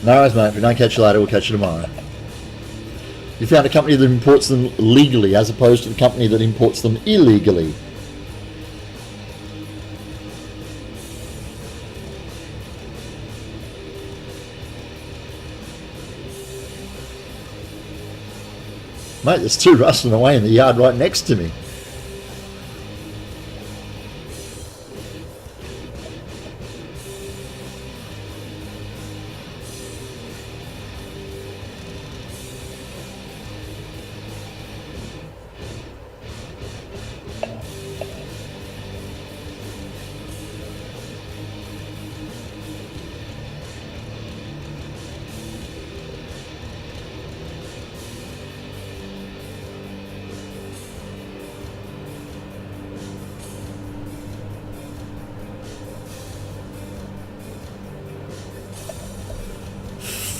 No worries, mate. If we don't catch you later, we'll catch you tomorrow. You found a company that imports them legally as opposed to the company that imports them illegally. Mate, there's two rustling away in the yard right next to me.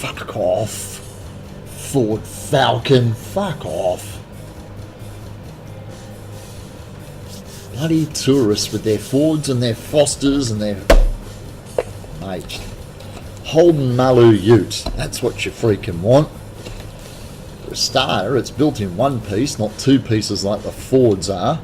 Fuck off. Ford Falcon, fuck off. Bloody tourists with their Fords and their Fosters and their... Mate. Holden Malu Ute, that's what you freaking want. For a starter, it's built in one piece, not two pieces like the Fords are.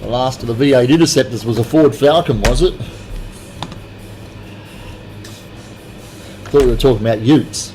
The last of the V8 Interceptors was a Ford Falcon, was it? Thought we were talking about Utes.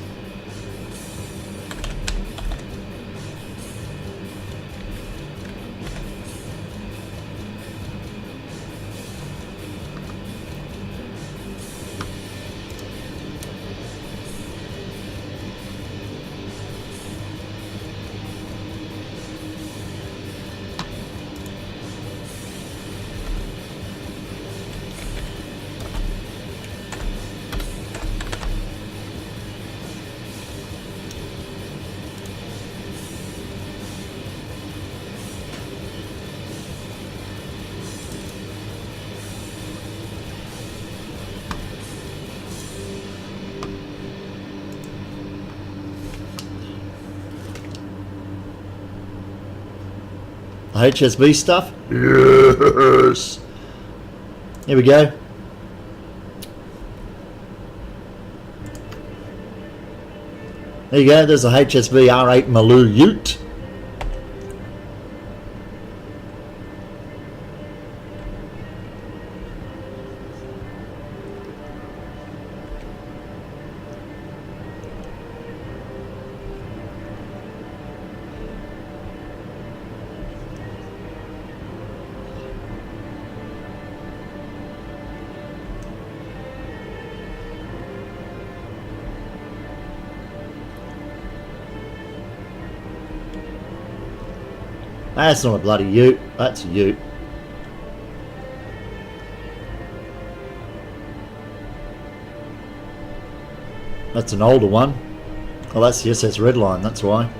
The HSV stuff? Yes! Here we go. There you go, there's a HSV R8 Malu Ute. That's not a bloody Ute, that's a Ute. That's an older one. Oh, that's the SS Redline, that's why.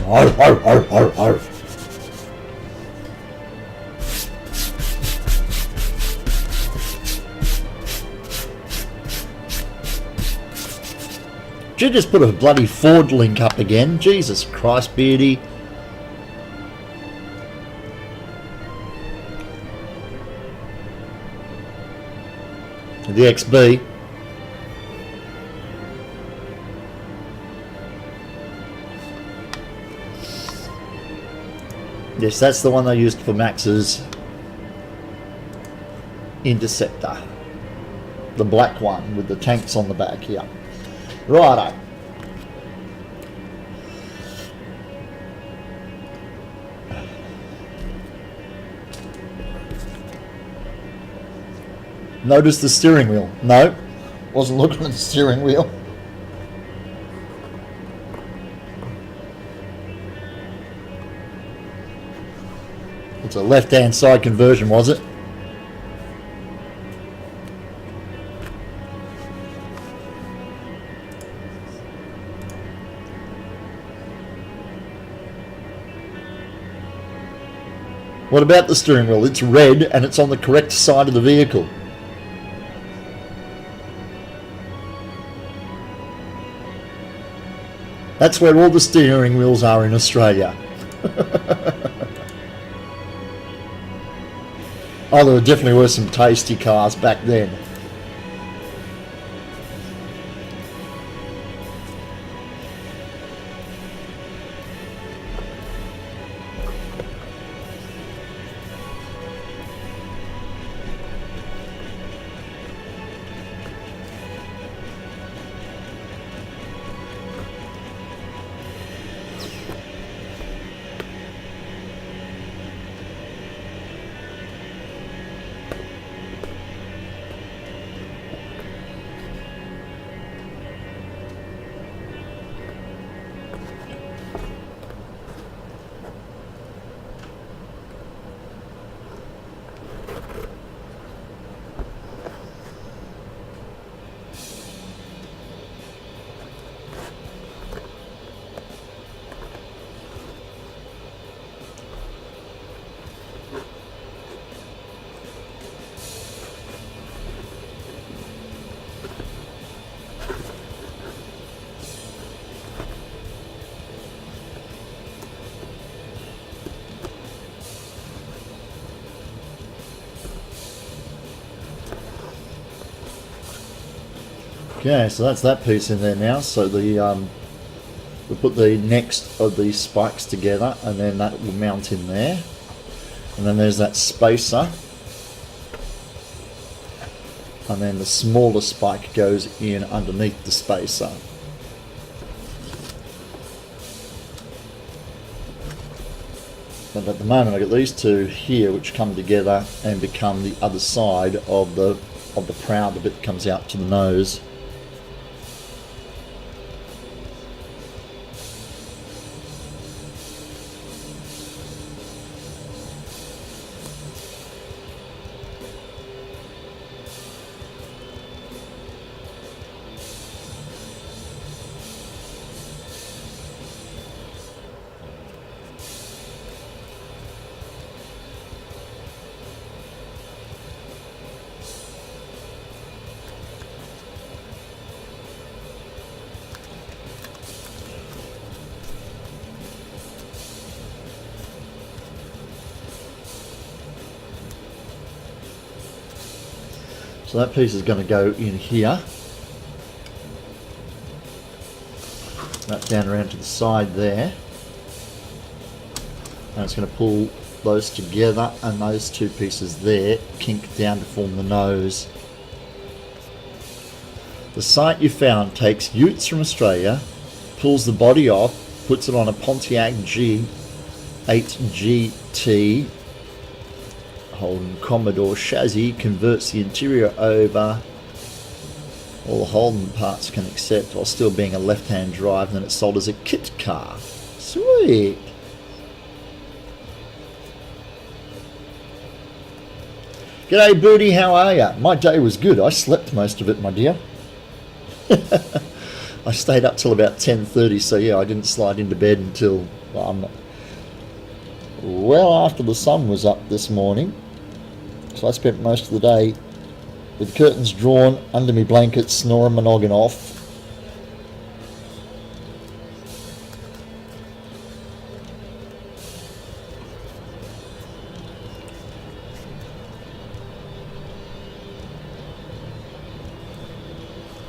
Arf, arf, arf, arf, arf. Did you just put a bloody Ford link up again? Jesus Christ, Beardy. The XB. Yes, that's the one they used for Max's Interceptor. The black one with the tanks on the back here. Righto. Notice the steering wheel. No, wasn't looking at the steering wheel. It's a left-hand side conversion, was it? What about the steering wheel? It's red and it's on the correct side of the vehicle. That's where all the steering wheels are in Australia. Oh, there definitely were some tasty cars back then. Okay, so that's that piece in there now. So the we put the next of these spikes together, and then that will mount in there. And then there's that spacer, and then the smaller spike goes in underneath the spacer. But at the moment, I've got these two here, which come together and become the other side of the prow. The bit that comes out to the nose. So that piece is going to go in here. That down around to the side there. And it's going to pull those together, and those two pieces there kink down to form the nose. The site you found takes utes from Australia, pulls the body off, puts it on a Pontiac G8 GT Holden Commodore chassis, converts the interior over. All the Holden parts can accept while still being a left-hand drive, and then it's sold as a kit car. Sweet! G'day Booty, how are ya? My day was good. I slept most of it, my dear. I stayed up till about 10:30, so yeah, I didn't slide into bed until well after the sun was up this morning. So I spent most of the day with the curtains drawn, under me blanket, snoring my noggin off.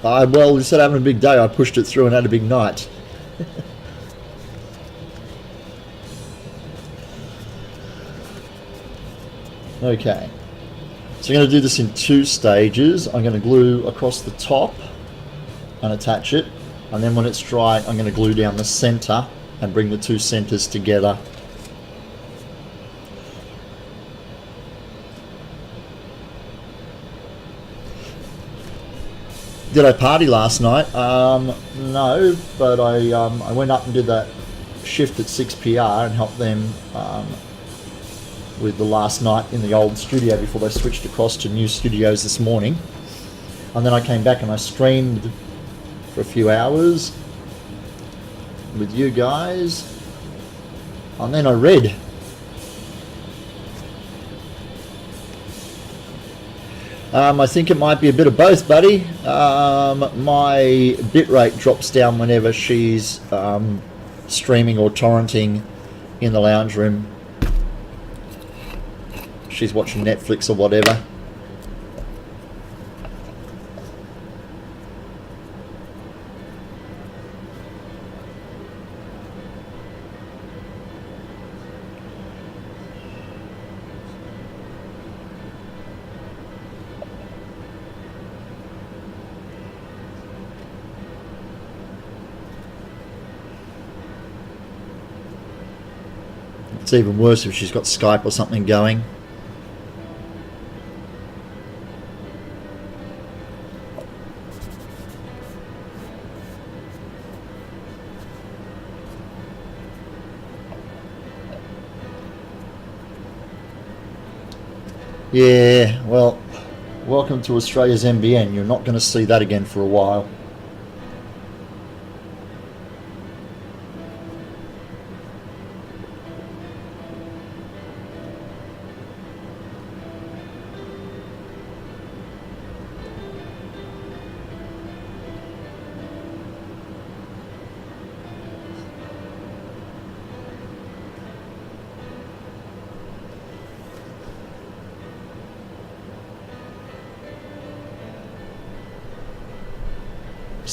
Well, instead of having a big day, I pushed it through and had a big night. Okay. So I'm going to do this in 2 stages. I'm going to glue across the top and attach it. And then when it's dry, I'm going to glue down the center and bring the 2 centers together. Did I party last night? No, but I went up and did that shift at 6PR and helped them with the last night in the old studio before they switched across to new studios this morning. And then I came back and I streamed for a few hours with you guys. And then I read. I think it might be a bit of both, buddy. My bitrate drops down whenever she's streaming or torrenting in the lounge room. She's watching Netflix or whatever. It's even worse if she's got Skype or something going. Yeah, well, welcome to Australia's NBN. You're not going to see that again for a while.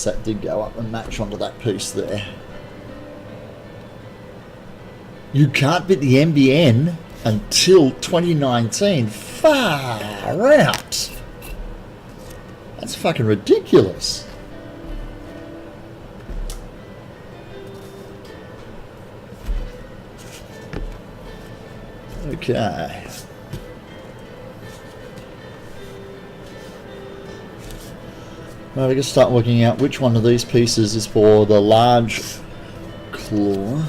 That did go up and match onto that piece there. You can't beat the NBN until 2019. Far out. That's fucking ridiculous. Okay. Well, we can start working out which one of these pieces is for the large claw.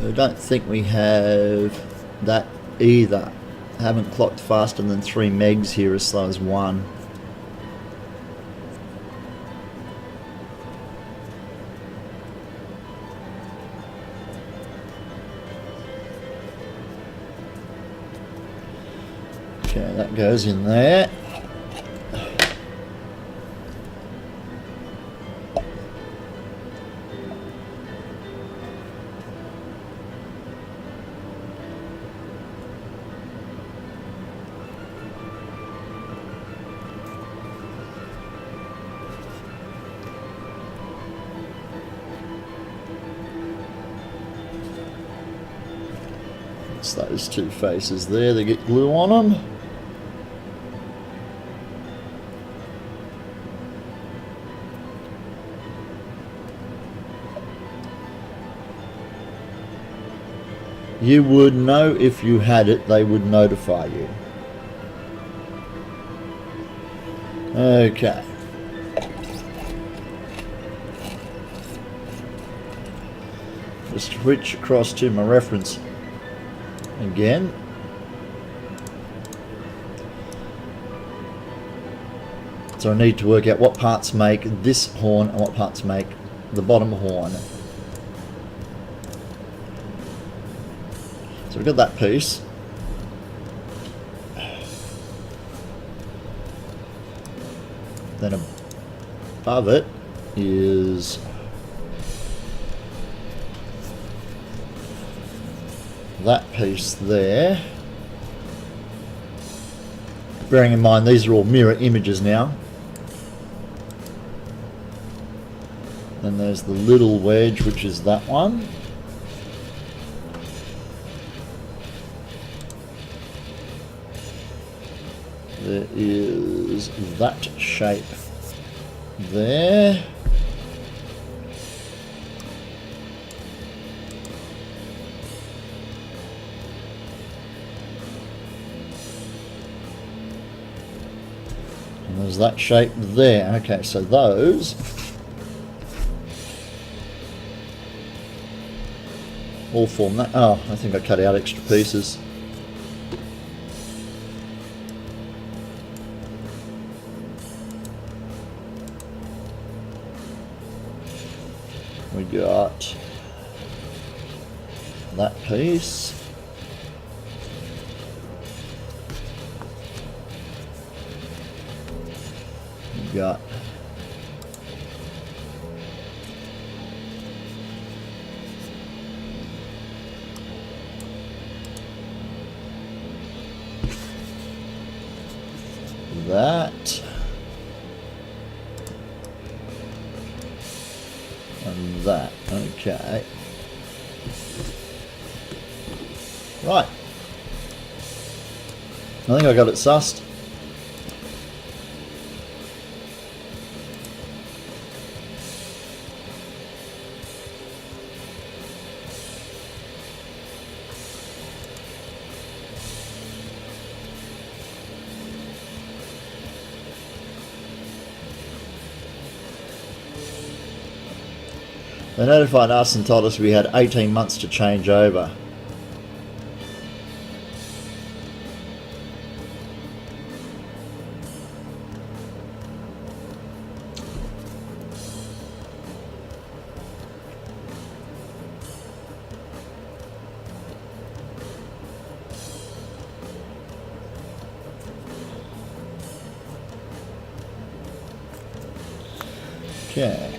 I don't think we have that either. I haven't clocked faster than 3 megs here as slow as 1. Okay, that goes in there. Those 2 faces there, they get glue on them. You would know if you had it, they would notify you. Okay. Just switch across to my reference again. So I need to work out what parts make this horn and what parts make the bottom horn. So we've got that piece. Then above it is that piece there. Bearing in mind these are all mirror images now. And there's the little wedge, which is that one. There is that shape there. And there's that shape there. Okay, so those all form that. Oh, I think I cut out extra pieces. We got that piece. We got that. And that. Okay. Right. I think I got it sussed. They notified us and told us we had 18 months to change over. Okay.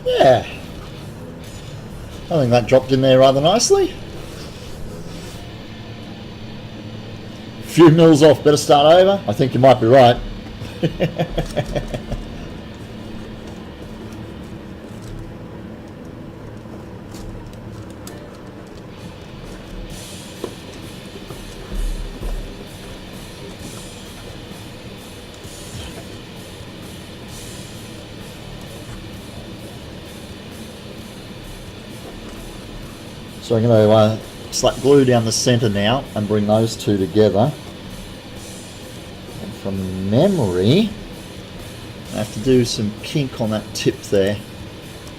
Yeah, I think that dropped in there rather nicely. Few mils off, better start over. I think you might be right. So I'm going to slap glue down the centre now and bring those two together. And from memory, I have to do some kink on that tip there,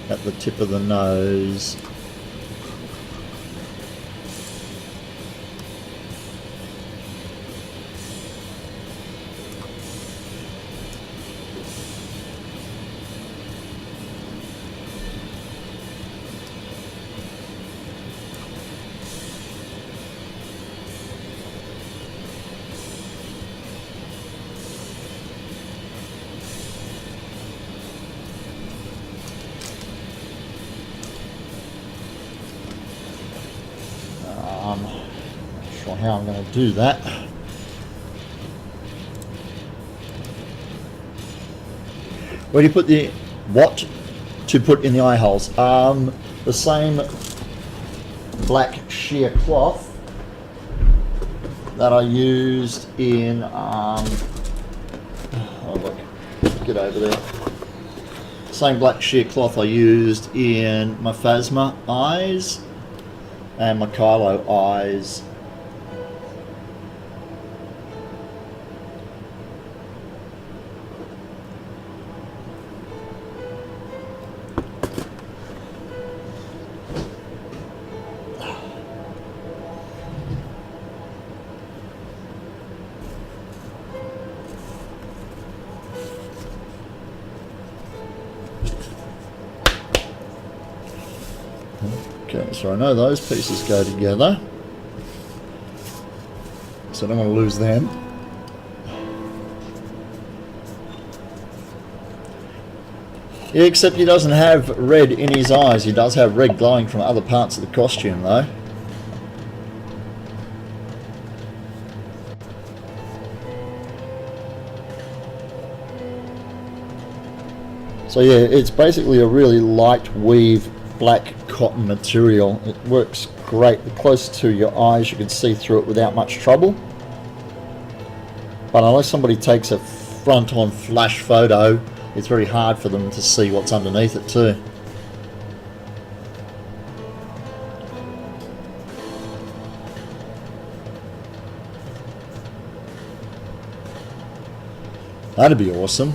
at the tip of the nose. Not sure how I'm going to do that. Where do you put the what to put in the eye holes? The same black sheer cloth that I used in, oh look, get over there. Same black sheer cloth I used in my Phasma eyes and my Kylo eyes. Okay, so I know those pieces go together, so I don't want to lose them. Yeah, except he doesn't have red in his eyes. He does have red glowing from other parts of the costume though. So yeah, it's basically a really light weave black cotton material. It works great. The closer to your eyes you can see through it without much trouble. But unless somebody takes a front-on flash photo, it's very hard for them to see what's underneath it too. That'd be awesome.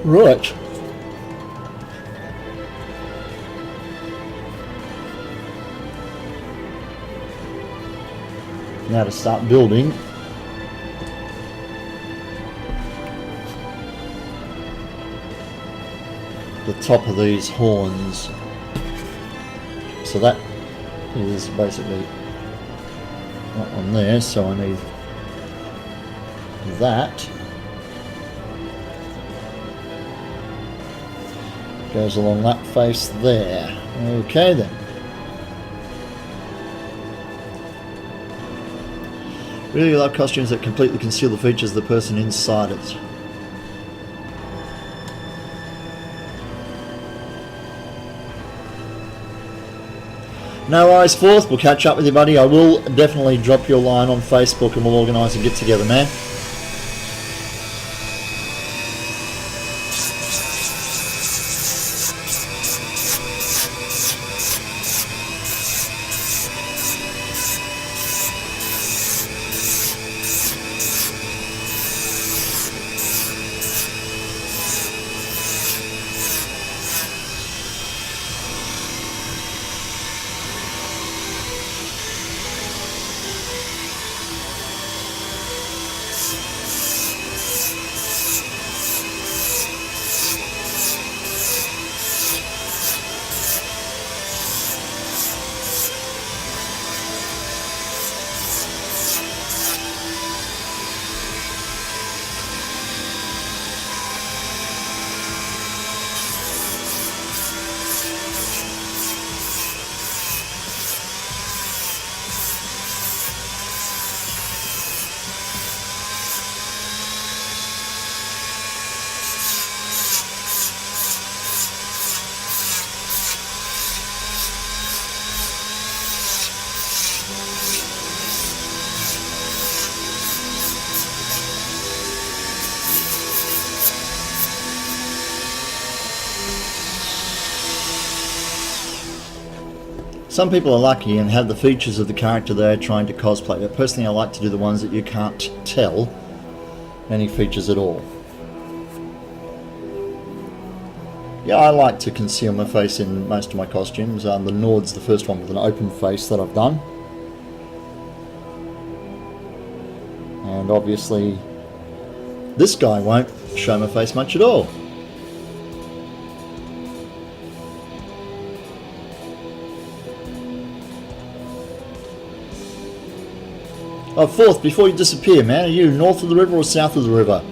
Right. Now to start building the top of these horns. So that is basically that one there, so I need that. Goes along that face there. Okay then. Really love costumes that completely conceal the features of the person inside it. No worries, Fourth. We'll catch up with you, buddy. I will definitely drop your line on Facebook and we'll organise a get together, man. Some people are lucky and have the features of the character they're trying to cosplay, but personally I like to do the ones that you can't tell any features at all. Yeah, I like to conceal my face in most of my costumes. The Nord's the first one with an open face that I've done. And obviously this guy won't show my face much at all. Oh, Fourth, before you disappear, man, are you north of the river or south of the river?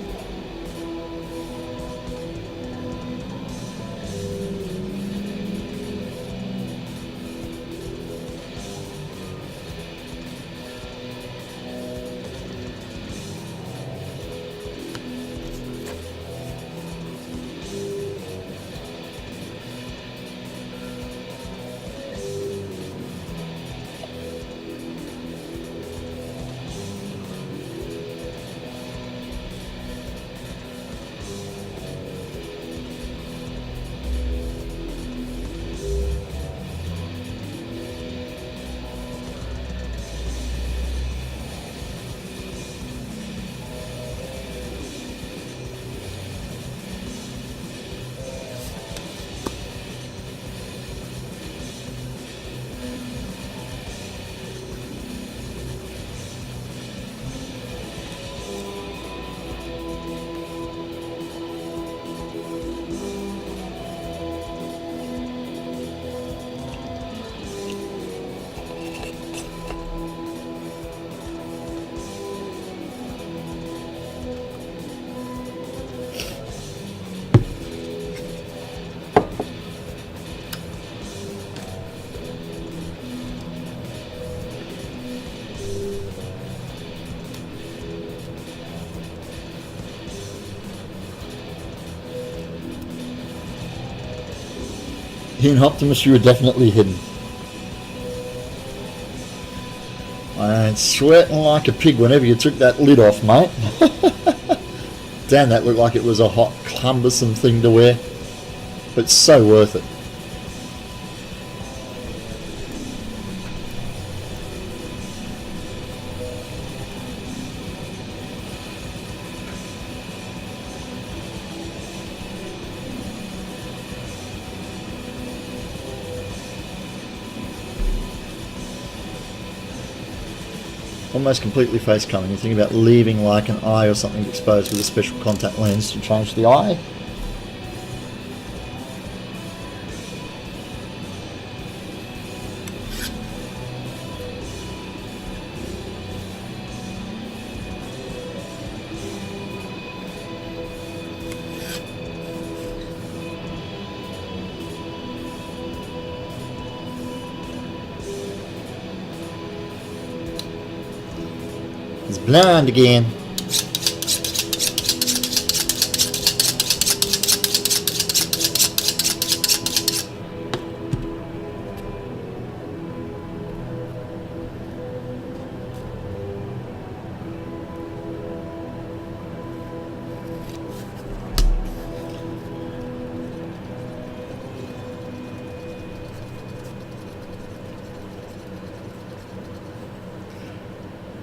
In Optimus, you were definitely hidden. And sweating like a pig whenever you took that lid off, mate. Damn, that looked like it was a hot, cumbersome thing to wear. But so worth it. Almost completely face covering. You think about leaving like an eye or something exposed with a special contact lens to change the eye. It's blind again.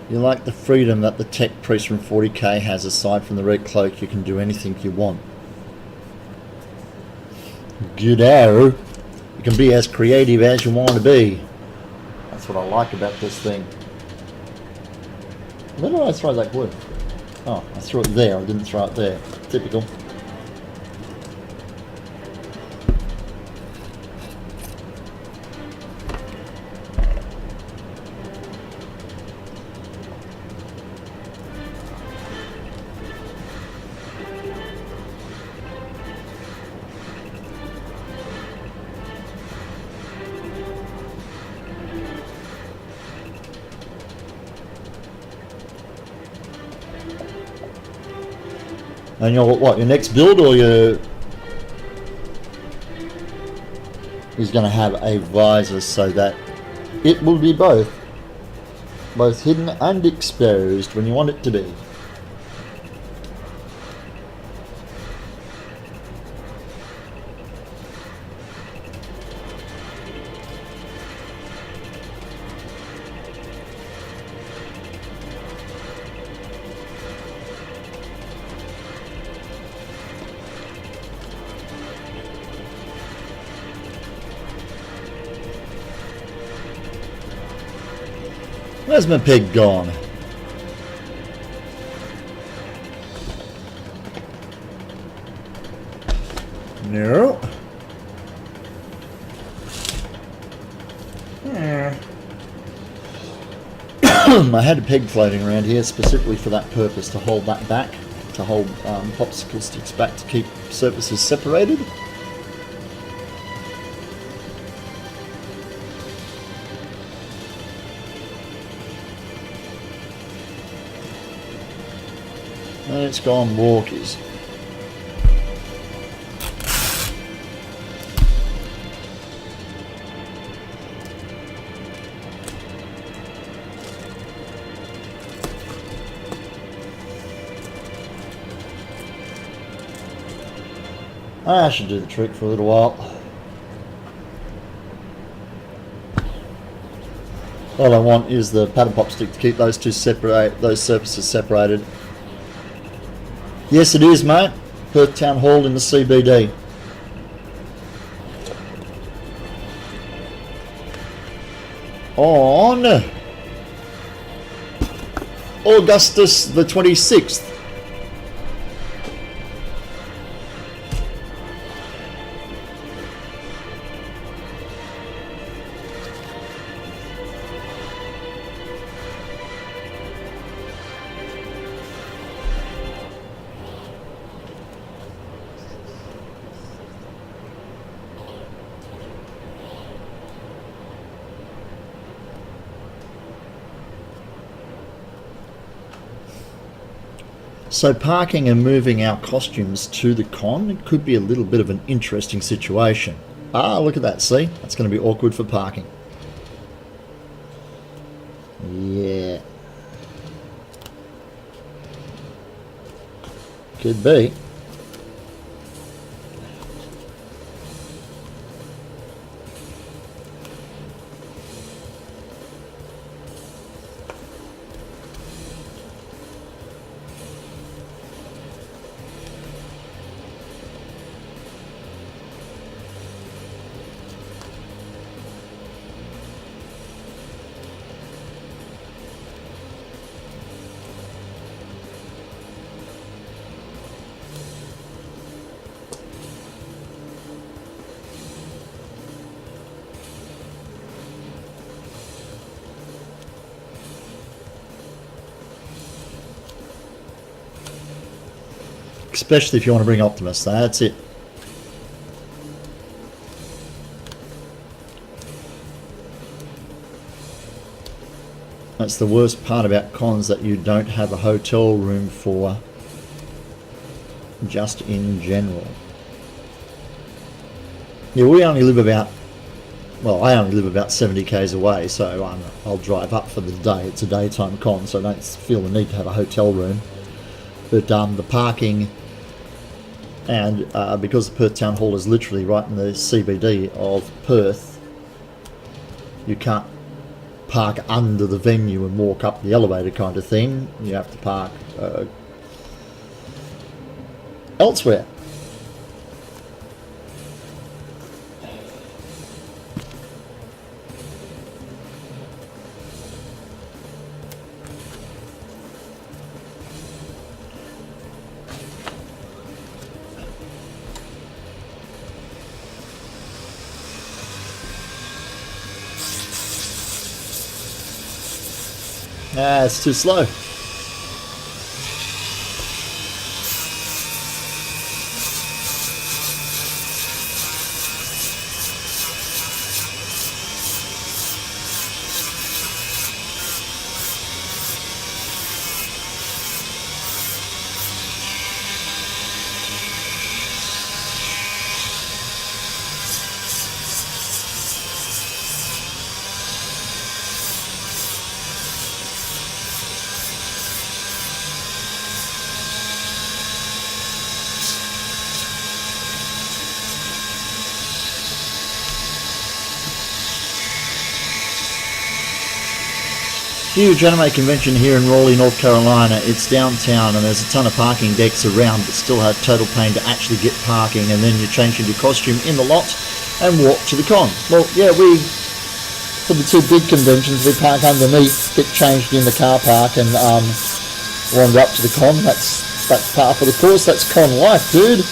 You like the freedom that the tech priest from 40k has. Aside from the red cloak, you can do anything you want. Good-o. You can be as creative as you want to be. That's what I like about this thing. Where did I throw that wood? Oh, I threw it there. I didn't throw it there. Typical. And your next build, or your is going to have a visor so that it will be both hidden and exposed when you want it to be. Where's my pig gone? No. I had a peg floating around here specifically for that purpose, to hold that back, to hold popsicle sticks back to keep surfaces separated. Let's go on walkies. I should do the trick for a little while. All I want is the paddle pop stick to keep those surfaces separated. Yes, it is, mate. Perth Town Hall in the CBD. On Augustus the 26th. So parking and moving our costumes to the con, it could be a little bit of an interesting situation. Ah, look at that, see? That's going to be awkward for parking. Yeah. Could be. Especially if you want to bring Optimus, that's it. That's the worst part about cons, that you don't have a hotel room for, just in general. Yeah, we only live about, well, I only live about 70 k's away, so I'll drive up for the day. It's a daytime con, so I don't feel the need to have a hotel room. But the parking, and because the Perth Town Hall is literally right in the CBD of Perth, you can't park under the venue and walk up the elevator kind of thing. You have to park elsewhere. Ah, it's too slow. Huge anime convention here in Raleigh, North Carolina. It's downtown and there's a ton of parking decks around, but still have total pain to actually get parking, and then you change into costume in the lot and walk to the con. Well, yeah, for the two big conventions, we park underneath, get changed in the car park, and wander up to the con. That's par for the course. That's con life, dude.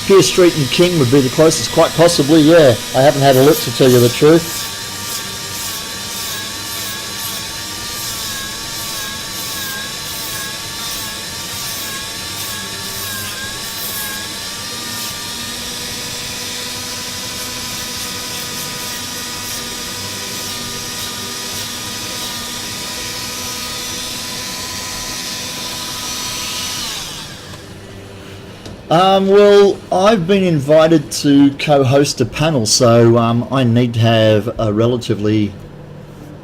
Pierce Street and King would be the closest, quite possibly, yeah. I haven't had a look, to tell you the truth. Well, I've been invited to co-host a panel, so I need to have a relatively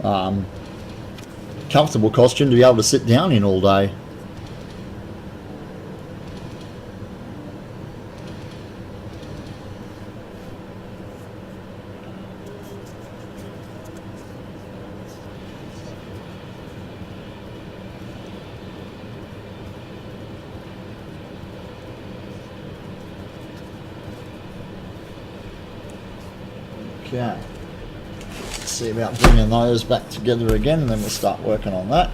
comfortable costume to be able to sit down in all day. Okay, let's see about bringing those back together again, and then we'll start working on that.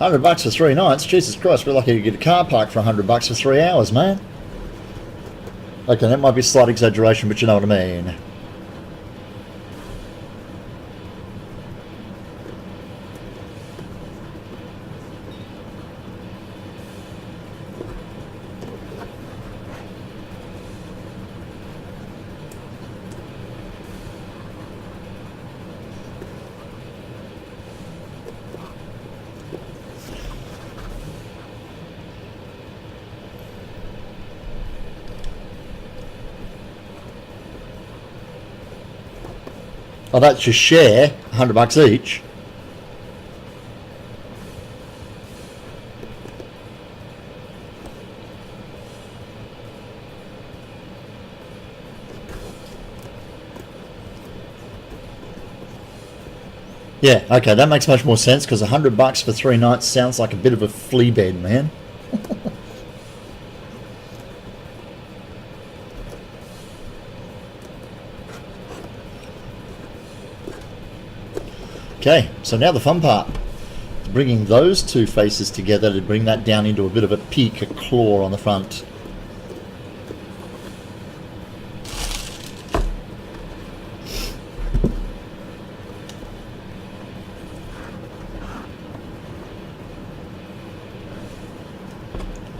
$100 for 3 nights? Jesus Christ, we're lucky to get a car park for $100 for 3 hours, man. Okay, that might be a slight exaggeration, but you know what I mean. Oh, that's your share, $100 each. Yeah, okay, that makes much more sense because $100 for 3 nights sounds like a bit of a flea bed, man. Okay, so now the fun part. Bringing those two faces together to bring that down into a bit of a peak, a claw on the front.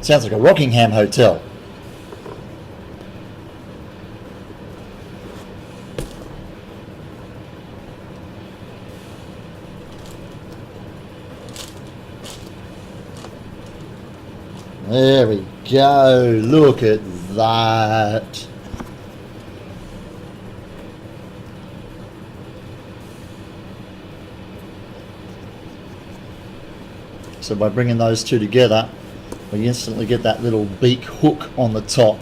Sounds like a Rockingham hotel. There we go. Look at that. So by bringing those two together, we instantly get that little beak hook on the top.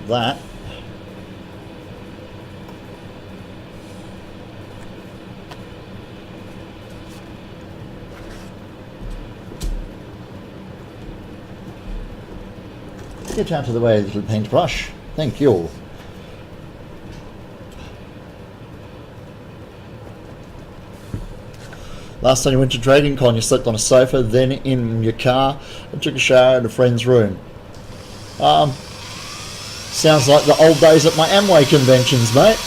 That. Get out of the way, little paintbrush. Thank you. Last time you went to Trading Con, you slept on a sofa, then in your car, and took a shower in a friend's room. Sounds like the old days at my Amway conventions, mate.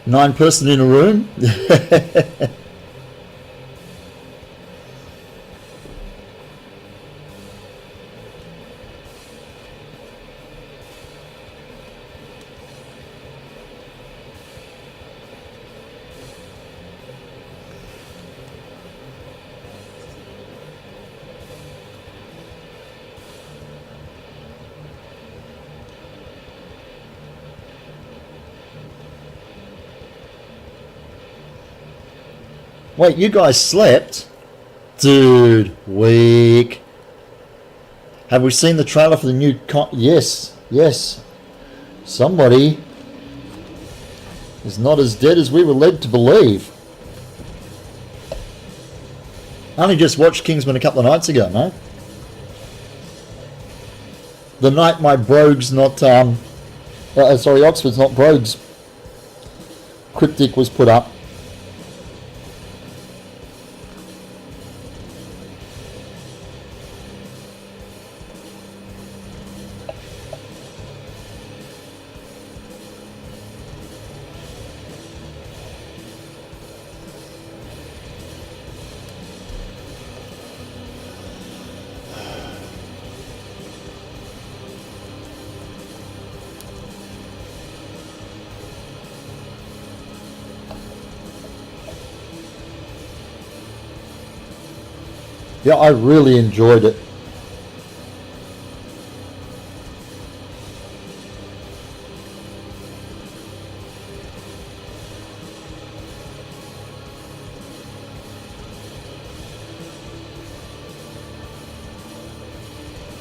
Nine-person in a room. Wait, you guys slept? Dude, weak. Have we seen the trailer for the new Yes, yes. Somebody is not as dead as we were led to believe. I only just watched Kingsman a couple of nights ago, mate. The night my Brogues not, sorry, Oxford's not Brogues cryptic was put up. Yeah, I really enjoyed it.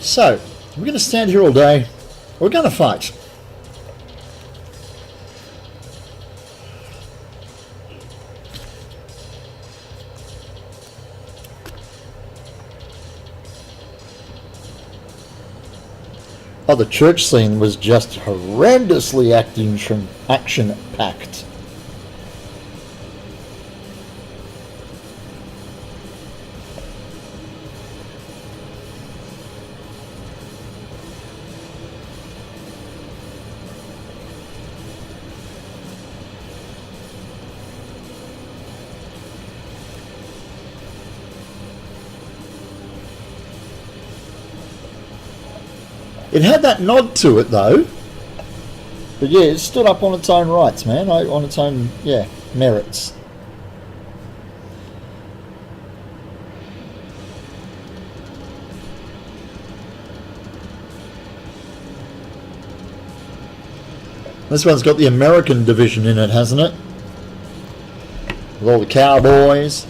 So, we're going to stand here all day. We're going to fight. Oh, the church scene was just horrendously action-packed. It had that nod to it, though. But yeah, it stood up on its own rights, man. On its own, yeah, merits. This one's got the American division in it, hasn't it? With all the cowboys.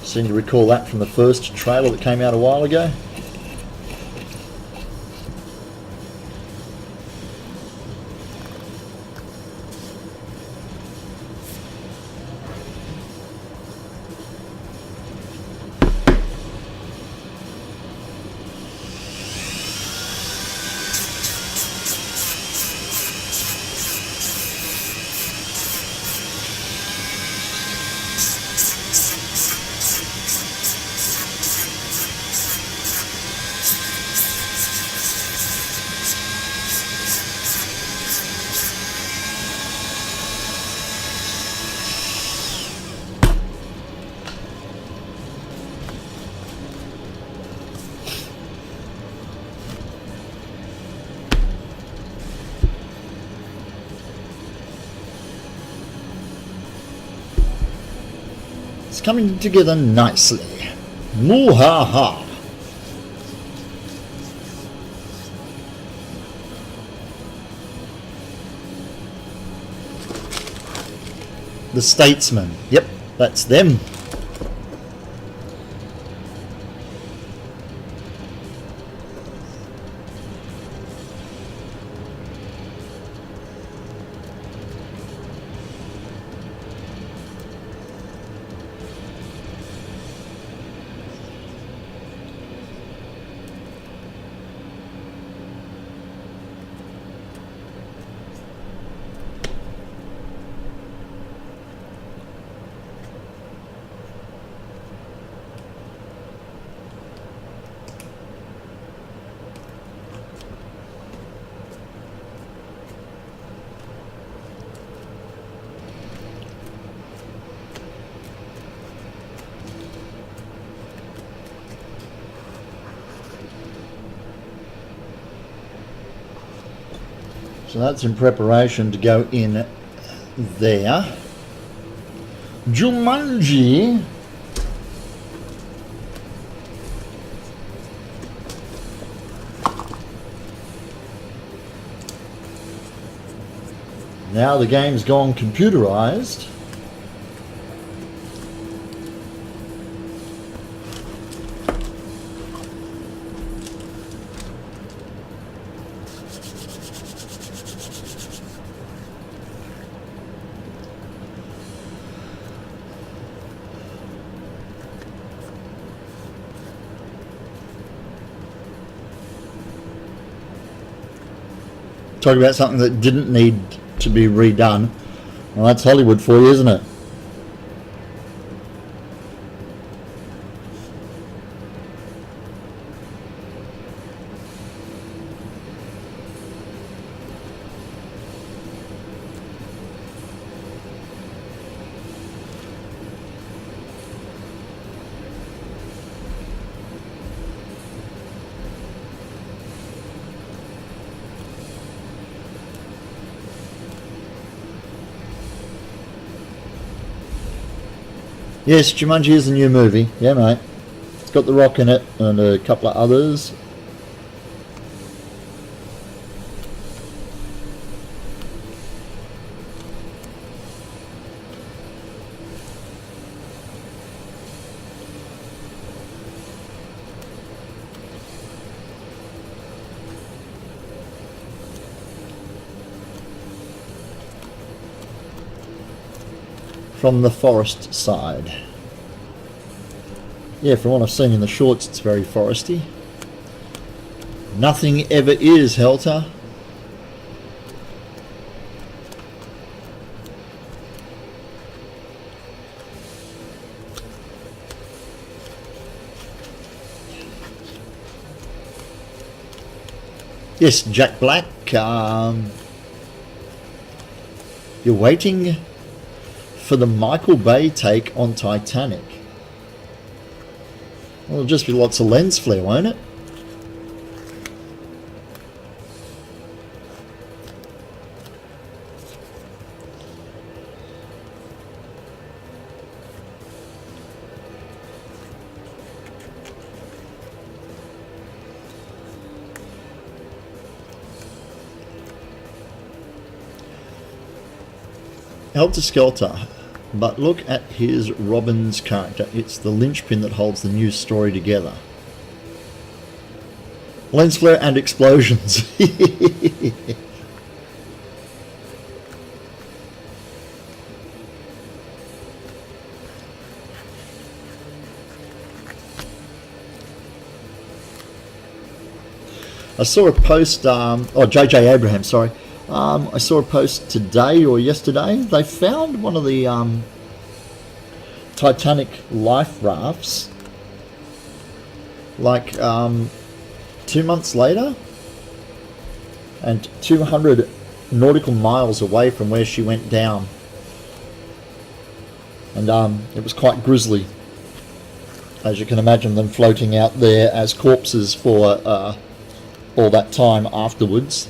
Seem to recall that from the first trailer that came out a while ago. It's coming together nicely. Moo-ha-ha. The Statesman. Yep, that's them. So that's in preparation to go in there. Jumanji. Now the game's gone computerized. Talk about something that didn't need to be redone. Well, that's Hollywood for you, isn't it? Yes, Jumanji is a new movie. Yeah, mate. It's got The Rock in it and a couple of others. From the forest side. Yeah, from what I've seen in the shorts, it's very foresty. Nothing ever is, Helter. Yes, Jack Black. You're waiting for the Michael Bay take on Titanic. Well, it'll just be lots of lens flare, won't it? Helter Skelter. But look at his Robin's character. It's the linchpin that holds the new story together. Lens flare and explosions. I saw a post, J.J. Abraham, sorry. I saw a post today or yesterday. They found one of the Titanic life rafts like 2 months later and 200 nautical miles away from where she went down. And it was quite grisly, as you can imagine, them floating out there as corpses for all that time afterwards.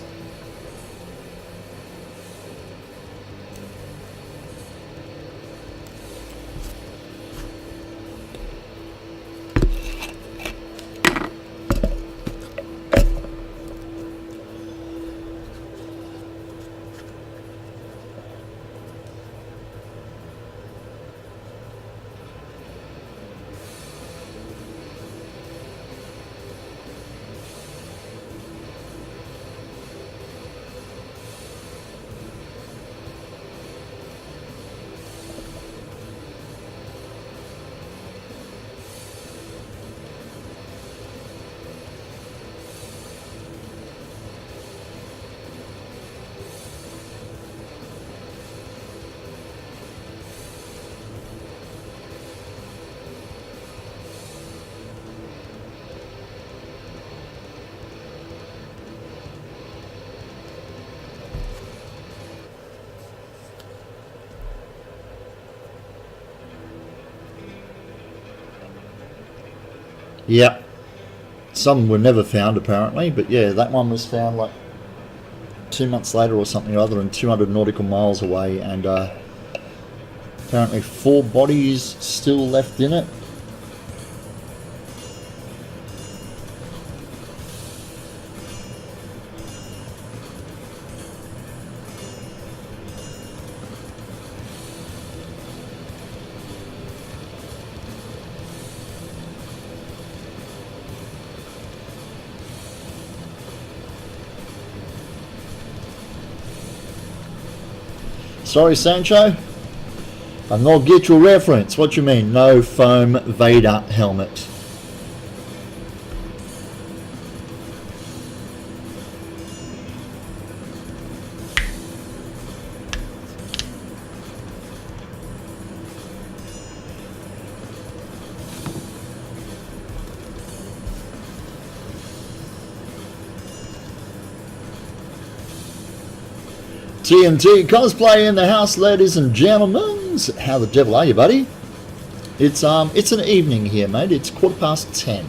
Yep. Some were never found apparently, but yeah, that one was found like 2 months later or something or other and 200 nautical miles away, and apparently 4 bodies still left in it. Sorry, Sancho, I'm not get your reference. What you mean? No foam Vader helmet. TNT Cosplay in the house, ladies and gentlemen. How the devil are you, buddy? It's an evening here, mate. It's 10:15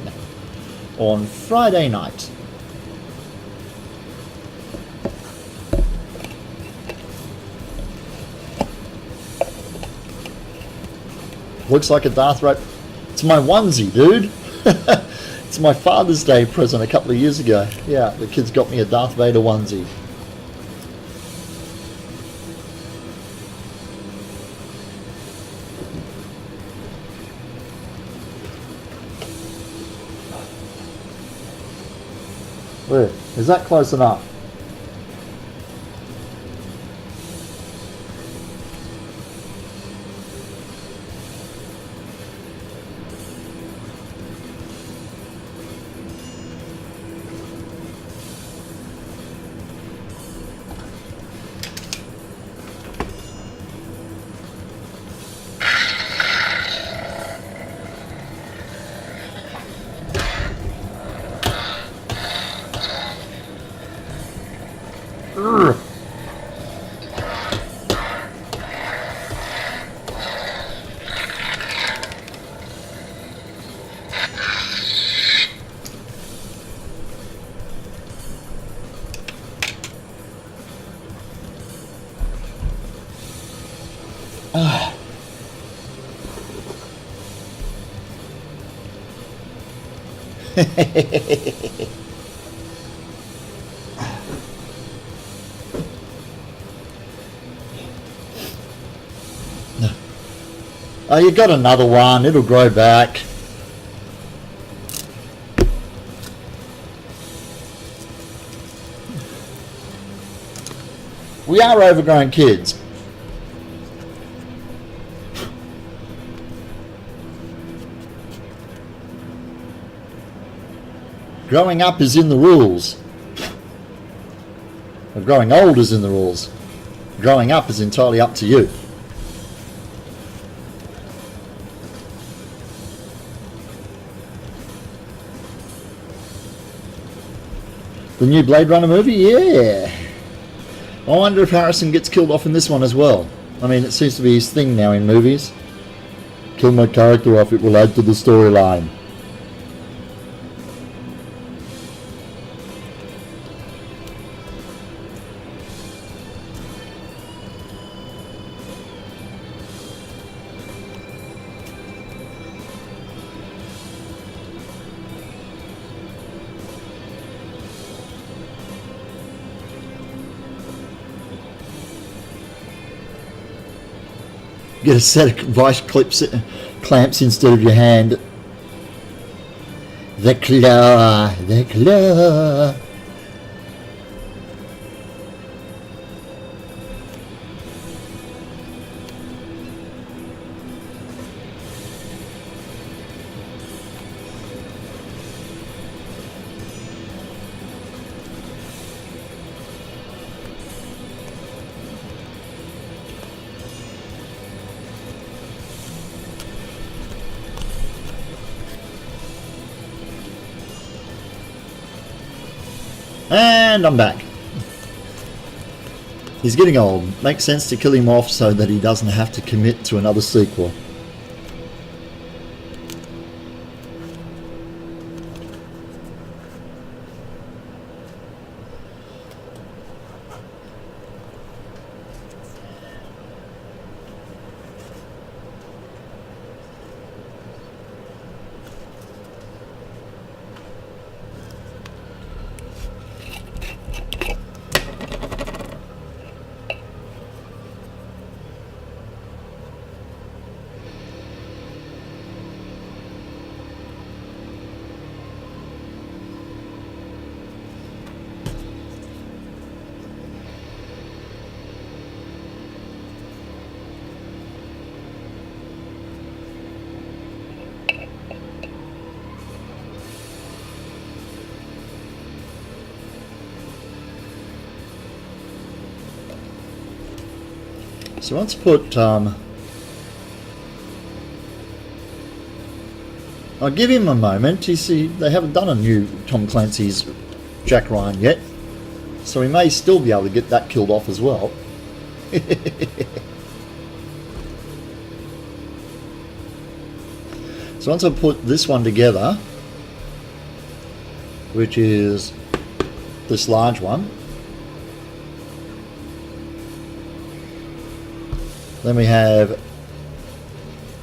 on Friday night. Looks like a Darth Vader. It's my onesie, dude. It's my Father's Day present a couple of years ago. Yeah, the kids got me a Darth Vader onesie. Where? Is that close enough? Oh, you got another one. It'll grow back. We are overgrown kids. Growing up is in the rules. Or growing old is in the rules. Growing up is entirely up to you. The new Blade Runner movie? Yeah. I wonder if Harrison gets killed off in this one as well. I mean, it seems to be his thing now in movies. Kill my character off, it will add to the storyline. Get a set of vice clamps instead of your hand. The claw, the claw. And I'm back. He's getting old. Makes sense to kill him off so that he doesn't have to commit to another sequel. So let's put, I'll give him a moment. You see, they haven't done a new Tom Clancy's Jack Ryan yet, so we may still be able to get that killed off as well. So once I put this one together, which is this large one, then we have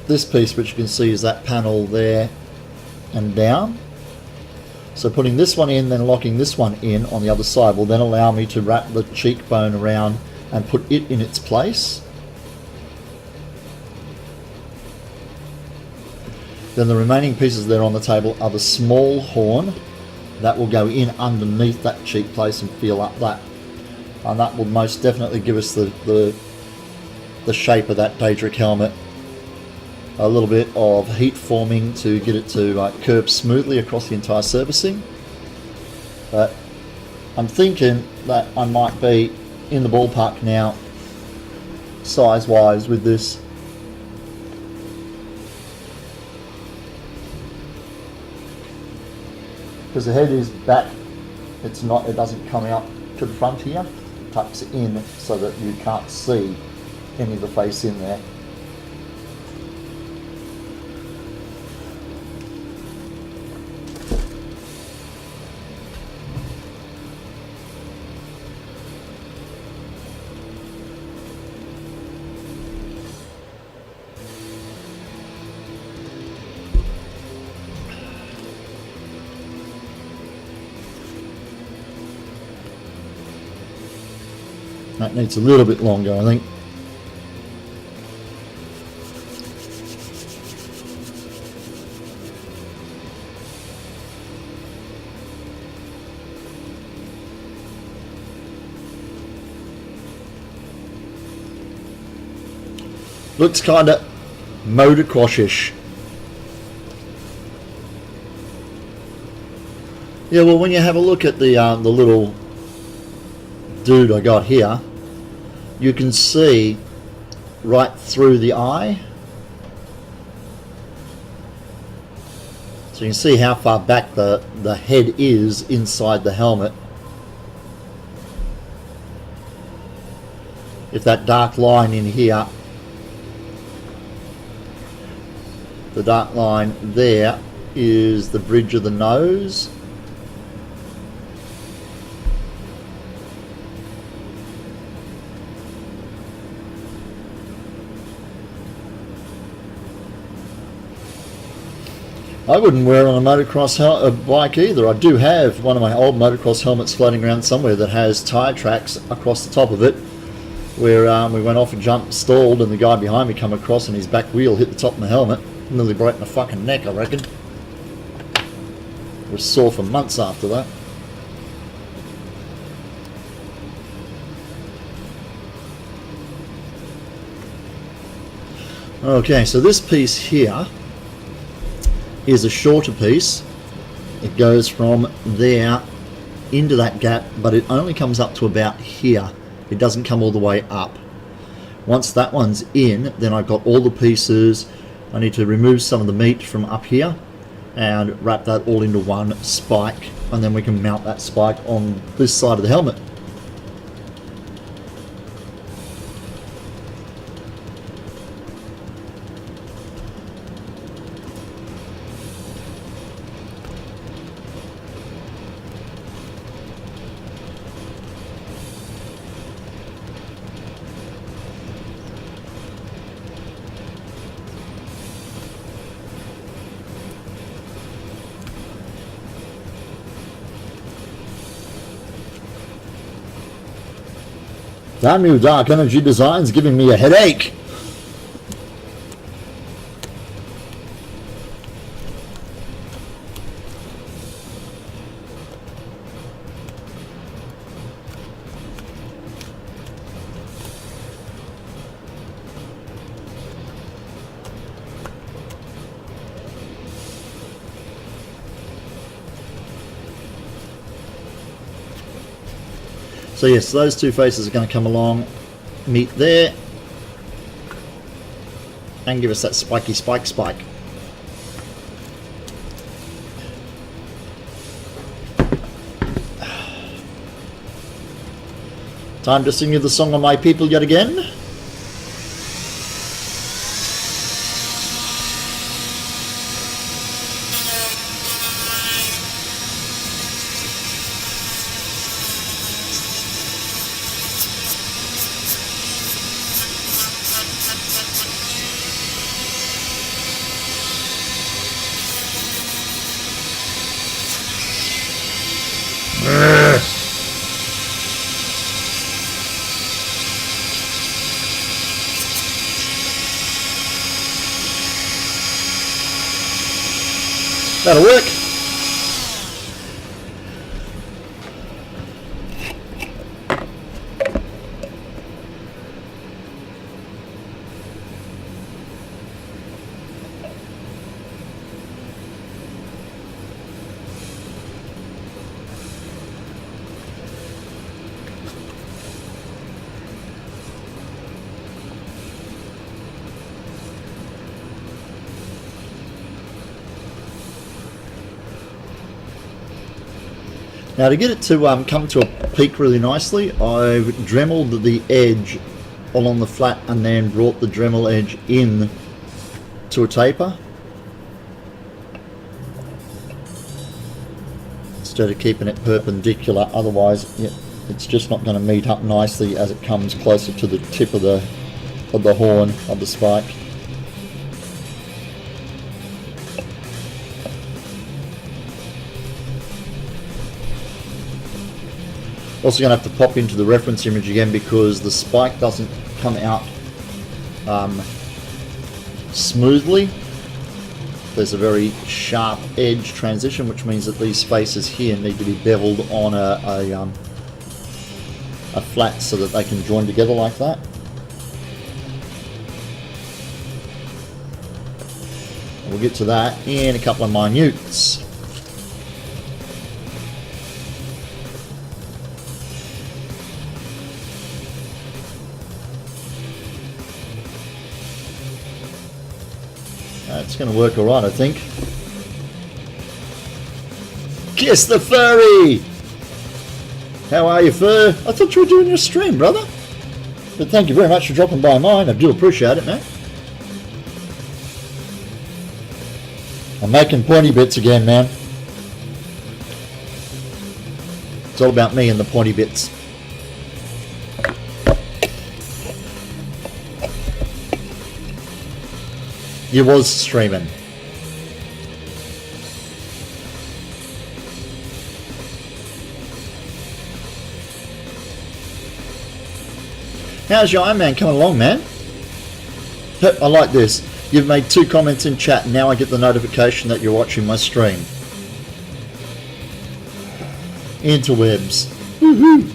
this piece, which you can see is that panel there and down. So putting this one in, then locking this one in on the other side will then allow me to wrap the cheekbone around and put it in its place. Then the remaining pieces there on the table are the small horn that will go in underneath that cheek place and feel up that, and that will most definitely give us the shape of that Deadric helmet. A little bit of heat forming to get it to curve smoothly across the entire surfacing. But I'm thinking that I might be in the ballpark now, size wise, with this. Because the head is back, it's not, it doesn't come out to the front here, it tucks in so that you can't see any of the face in there. That needs a little bit longer, I think. Looks kinda motocross-ish. Yeah, well, when you have a look at the little dude I got here, you can see right through the eye. So you can see how far back the head is inside the helmet. If that dark line in here, the dark line there is the bridge of the nose. I wouldn't wear it on a motocross bike either. I do have one of my old motocross helmets floating around somewhere that has tyre tracks across the top of it, where we went off a jump, stalled, and the guy behind me come across and his back wheel hit the top of my helmet. Nearly broke my fucking neck, I reckon. It was sore for months after that. Okay, so this piece here is a shorter piece. It goes from there into that gap, but it only comes up to about here. It doesn't come all the way up. Once that one's in, then I've got all the pieces. I need to remove some of the meat from up here and wrap that all into one spike, and then we can mount that spike on this side of the helmet. Damn you, Dark Energy Design's giving me a headache. So yes, those two faces are going to come along, meet there, and give us that spiky spike. Time to sing you the song of my people yet again. That'll work. Now to get it to come to a peak really nicely, I've dremeled the edge along the flat and then brought the Dremel edge in to a taper. Instead of keeping it perpendicular, otherwise it's just not going to meet up nicely as it comes closer to the tip of the horn of the spike. Also going to have to pop into the reference image again because the spike doesn't come out smoothly. There's a very sharp edge transition, which means that these spaces here need to be beveled on a flat so that they can join together like that. We'll get to that in a couple of minutes. That's going to work alright, I think. Kiss the furry! How are you, fur? I thought you were doing your stream, brother. But thank you very much for dropping by mine. I do appreciate it, man. I'm making pointy bits again, man. It's all about me and the pointy bits. You was streaming. How's your Iron Man coming along, man? I like this. You've made 2 comments in chat. Now I get the notification that you're watching my stream. Interwebs. Woohoo!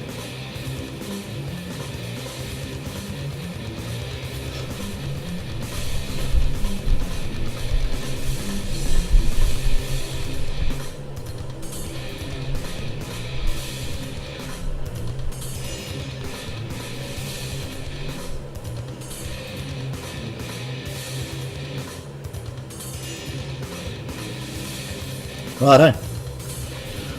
Righto.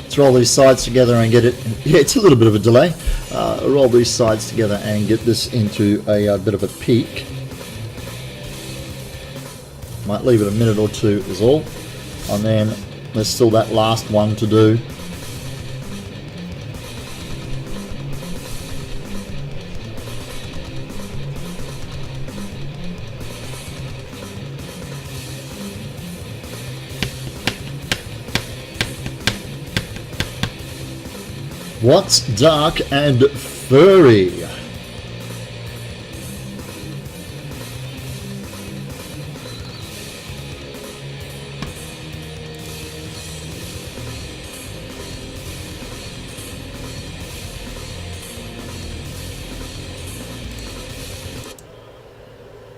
Let's roll these sides together and get it. Yeah, it's a little bit of a delay. Roll these sides together and get this into a bit of a peak. Might leave it a minute or 2 is all. And then there's still that last one to do. What's dark and furry?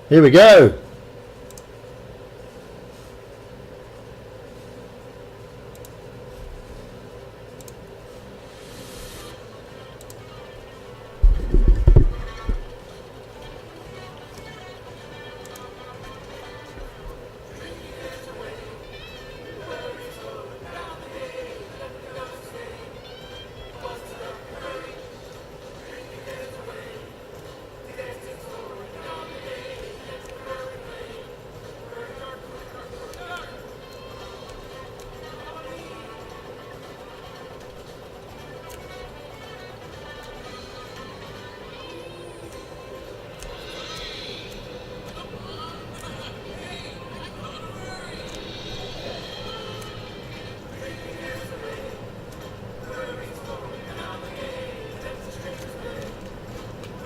Here we go.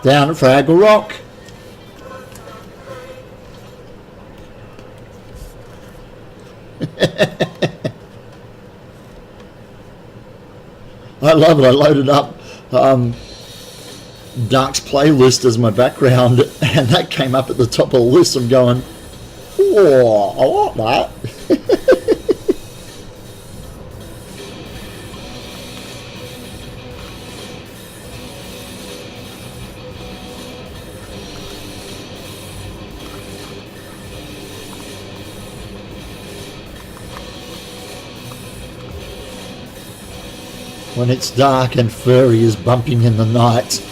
Down at Fraggle Rock. I love it. I loaded up Dark's playlist as my background, and that came up at the top of the list. I'm going, oh, I like that. When it's dark and furry is bumping in the night.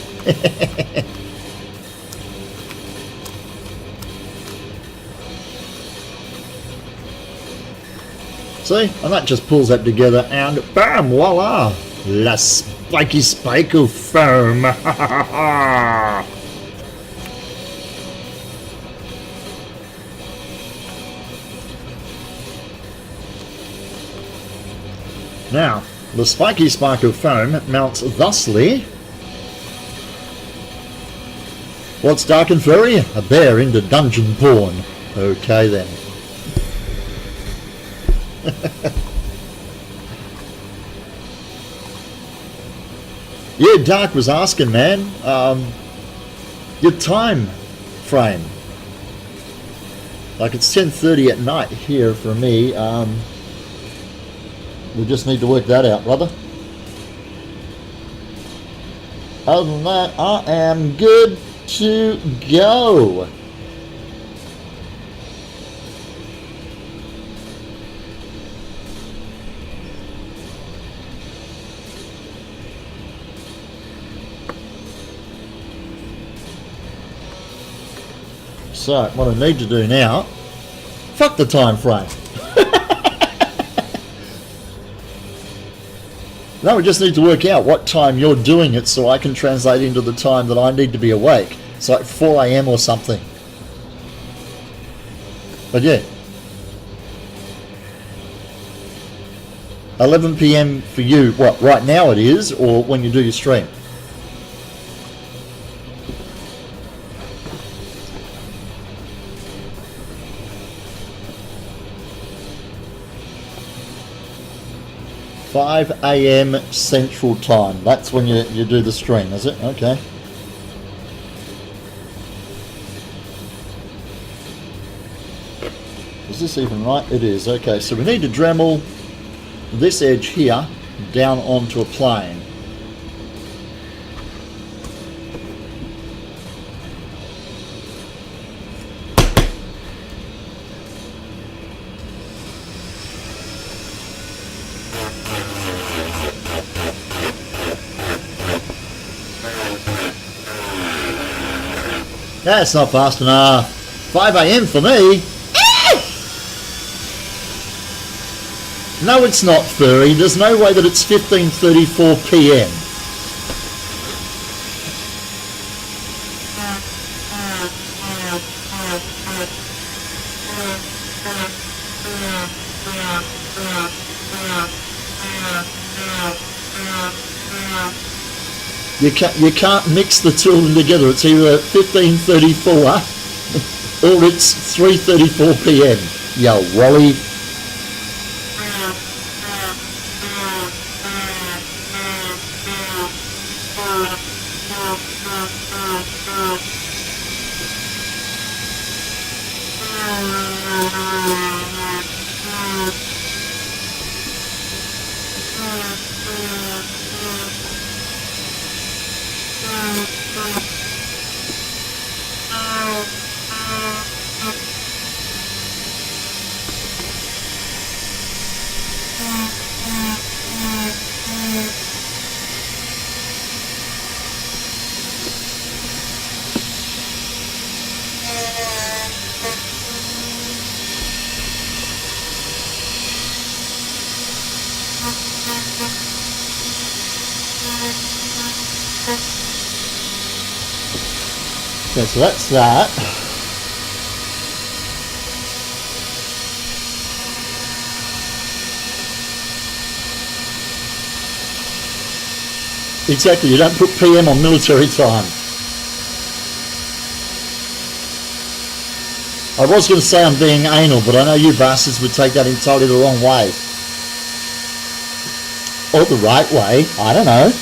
See, and that just pulls that together, and bam, voila, la spiky spike of foam. Now, the spiky spike of foam mounts thusly. What's dark and furry? A bear into dungeon porn. Okay then. Yeah, Dark was asking, man, your time frame. Like, it's 10:30 at night here for me. We just need to work that out, brother. Other than that, I am good to go. So, what I need to do now, fuck the time frame. Now we just need to work out what time you're doing it so I can translate into the time that I need to be awake. It's like 4 a.m. or something. But yeah. 11 p.m. for you, what, right now it is, or when you do your stream? $5 a.m. Central Time. That's when you do the stream, is it? Okay. Is this even right? It is. Okay, so we need to Dremel this edge here down onto a plane. That's not fast enough. 5 a.m. for me. No, it's not, furry. There's no way that it's 15:34 p.m. You can't mix the two of them together. It's either 15:34 or it's 3:34 p.m. Yo, Wally. Okay, so that's that. Exactly, you don't put PM on military time. I was going to say I'm being anal, but I know you bastards would take that entirely the wrong way. Or the right way. I don't know.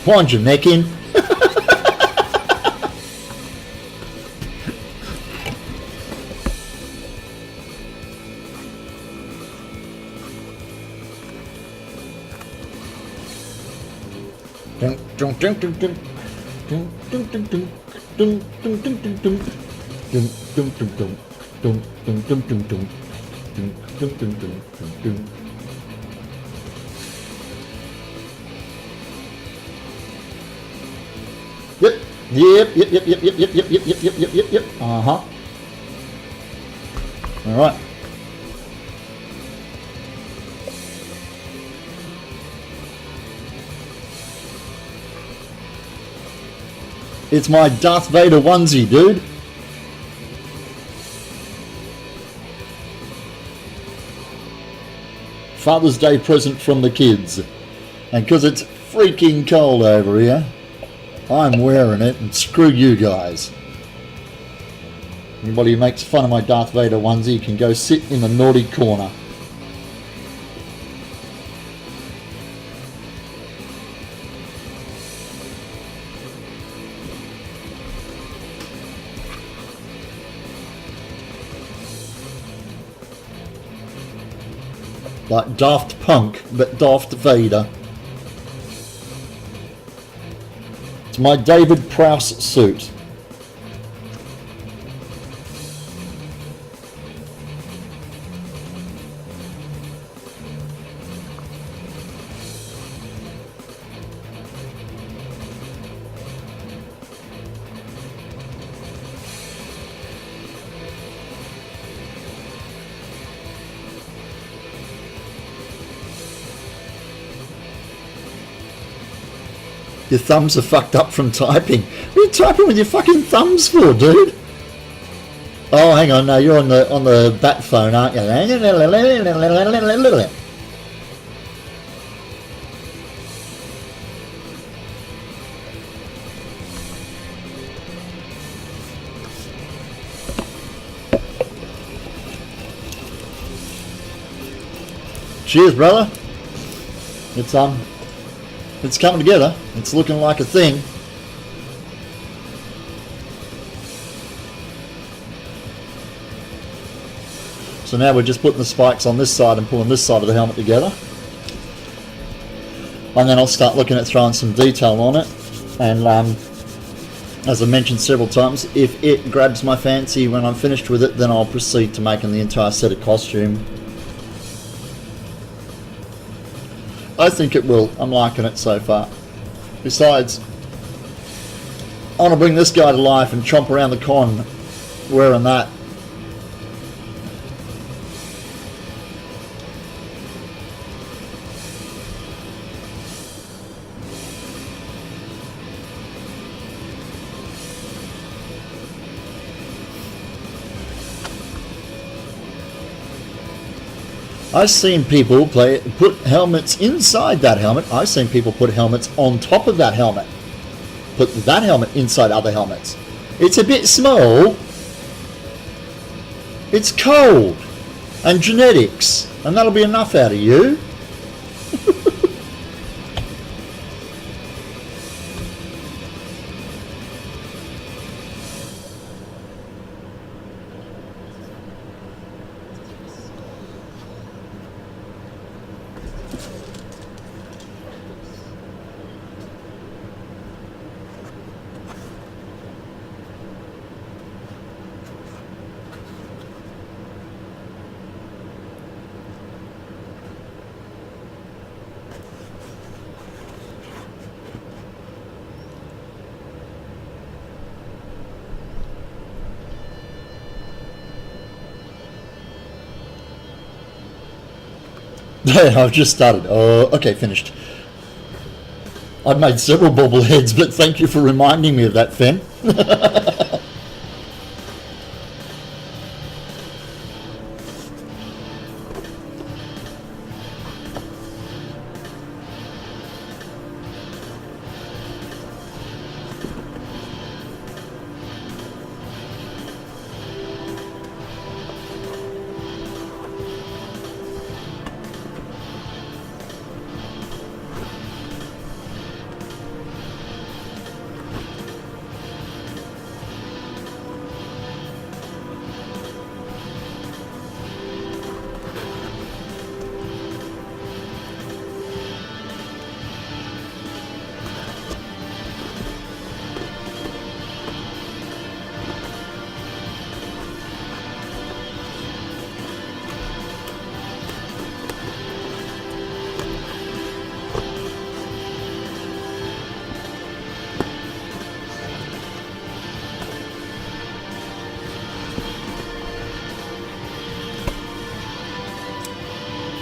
Wind your neck in. Yep. Uh-huh. All right. It's my Darth Vader onesie, dude. Father's Day present from the kids. And because it's freaking cold over here, I'm wearing it, and screw you guys. Anybody who makes fun of my Darth Vader onesie can go sit in the naughty corner. Like Daft Punk, but Darth Vader. It's my David Prowse suit. Your thumbs are fucked up from typing. What are you typing with your fucking thumbs for, dude? Oh, hang on, no, you're on the bat phone, aren't you? Cheers, brother. It's coming together. It's looking like a thing. So now we're just putting the spikes on this side and pulling this side of the helmet together. And then I'll start looking at throwing some detail on it. And as I mentioned several times, if it grabs my fancy when I'm finished with it, then I'll proceed to making the entire set of costume. I think it will. I'm liking it so far. Besides, I want to bring this guy to life and chomp around the con wearing that. I've seen people put helmets inside that helmet. I've seen people put helmets on top of that helmet. Put that helmet inside other helmets. It's a bit small. It's cold. And genetics. And that'll be enough out of you. Yeah, I've just started. Oh, okay, finished. I've made several bobbleheads, but thank you for reminding me of that, Fen.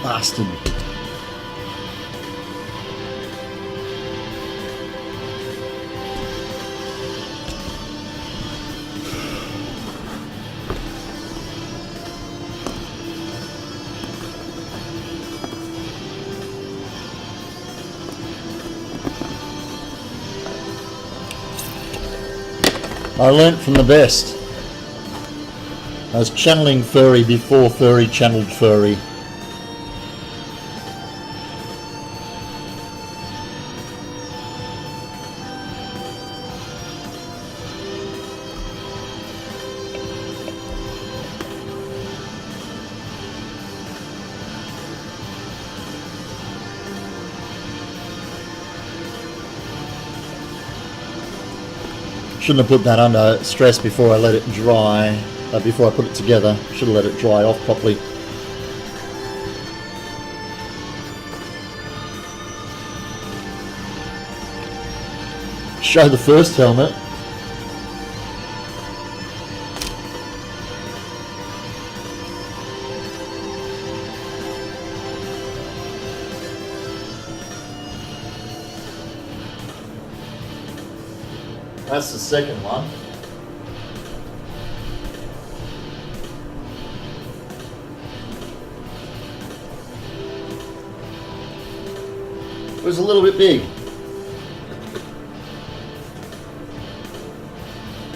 Bastard. I learnt from the best. I was channeling furry before furry channeled furry. Shouldn't have put that under stress before I let it dry, before I put it together. Should have let it dry off properly. Show the first helmet. That's the second one. It was a little bit big.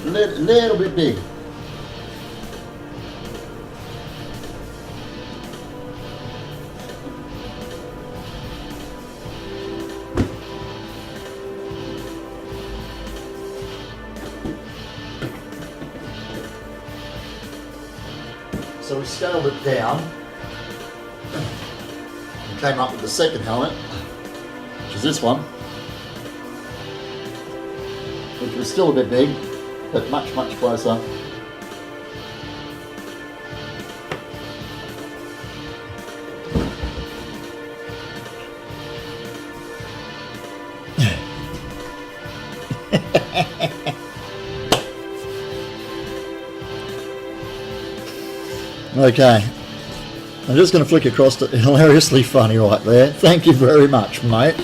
Little bit big. So we scaled it down and came up with the second helmet, which is this one, which was still a bit big, but much closer. Okay, I'm just going to flick across to hilariously funny right there. Thank you very much, mate.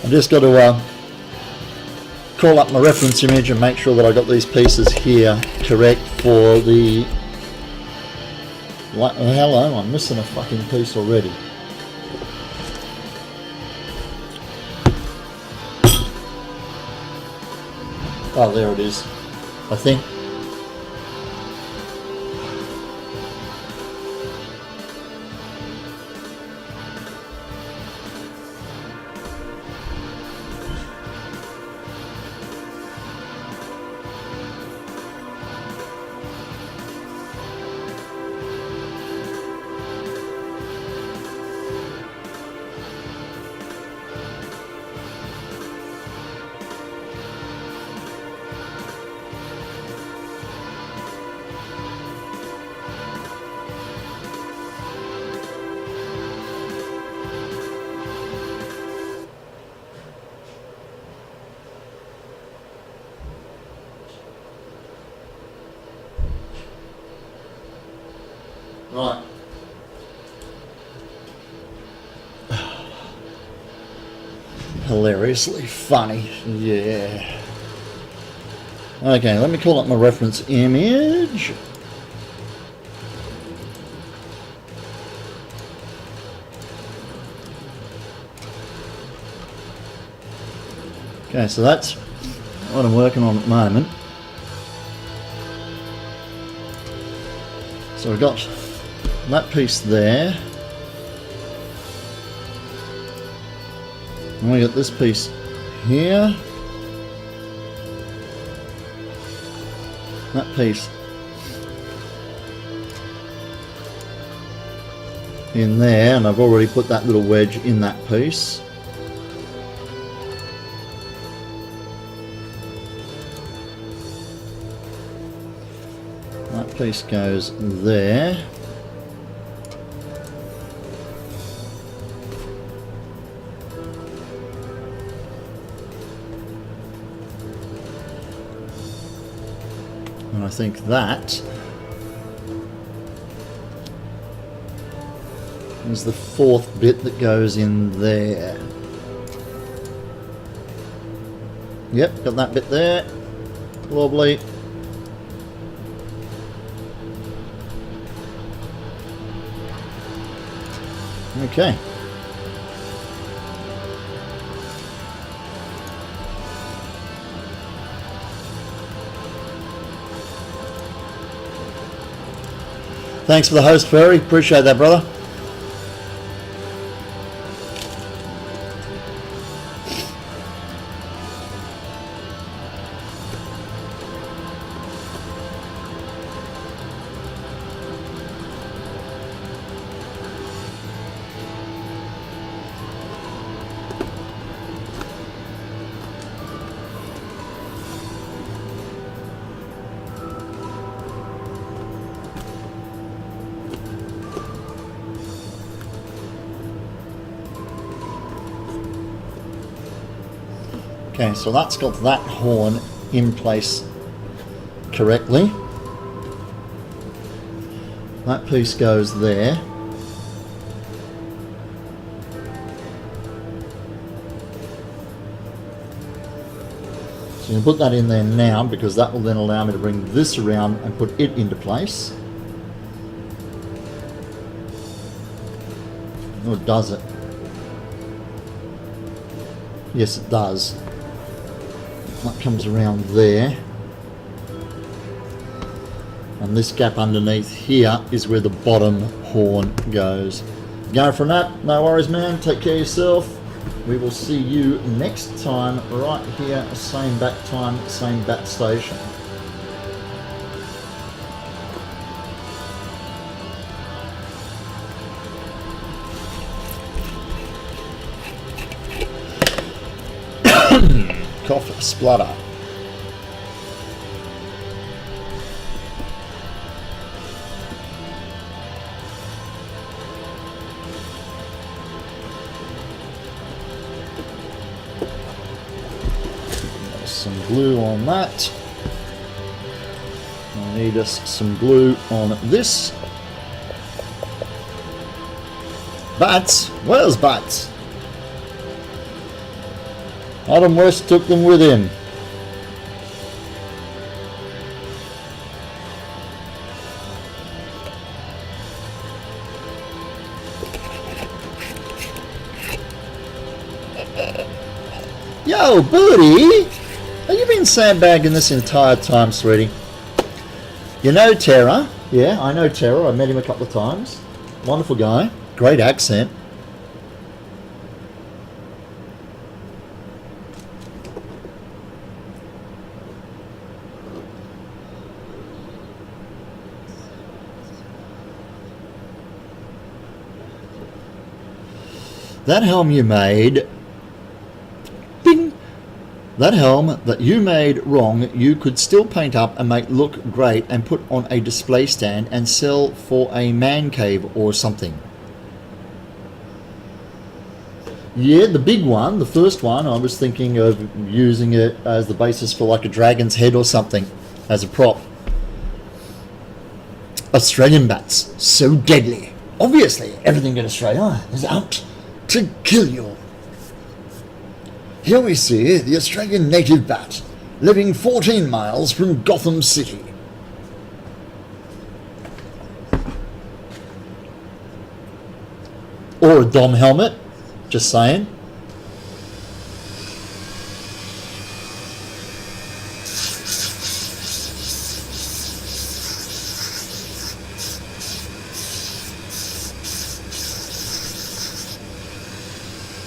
I've just got to call up my reference image and make sure that I got these pieces here correct for the... Hello, I'm missing a fucking piece already. Oh, there it is, I think. Right. Hilariously funny. Yeah. Okay, let me call up my reference image. Okay, so that's what I'm working on at the moment. So we've got that piece there. And we got this piece here. That piece in there, and I've already put that little wedge in that piece. That piece goes there. And I think that is the fourth bit that goes in there. Yep, got that bit there. Lovely. Okay. Thanks for the host, Furry. Appreciate that, brother. Okay, so that's got that horn in place correctly. That piece goes there. So you can put that in there now, because that will then allow me to bring this around and put it into place. Or does it? Yes, it does. That comes around there. And this gap underneath here is where the bottom horn goes. Go from that. No worries, man. Take care of yourself. We will see you next time right here, same bat time, same bat station. Cough splutter. Some glue on that. I need us some glue on this. Bats? Where's Bats? Adam West took them with him. Yo, Booty! Have you been sandbagging this entire time, sweetie? You know Terra? Yeah, I know Terra. I met him a couple of times. Wonderful guy. Great accent. That helm you made, bing, that helm that you made wrong, you could still paint up and make look great and put on a display stand and sell for a man cave or something. Yeah, the big one, the first one, I was thinking of using it as the basis for like a dragon's head or something as a prop. Australian bats so deadly? Obviously, everything in Australia is out to kill you. Here we see the Australian native bat living 14 miles from Gotham City. Or a Dom helmet, just saying.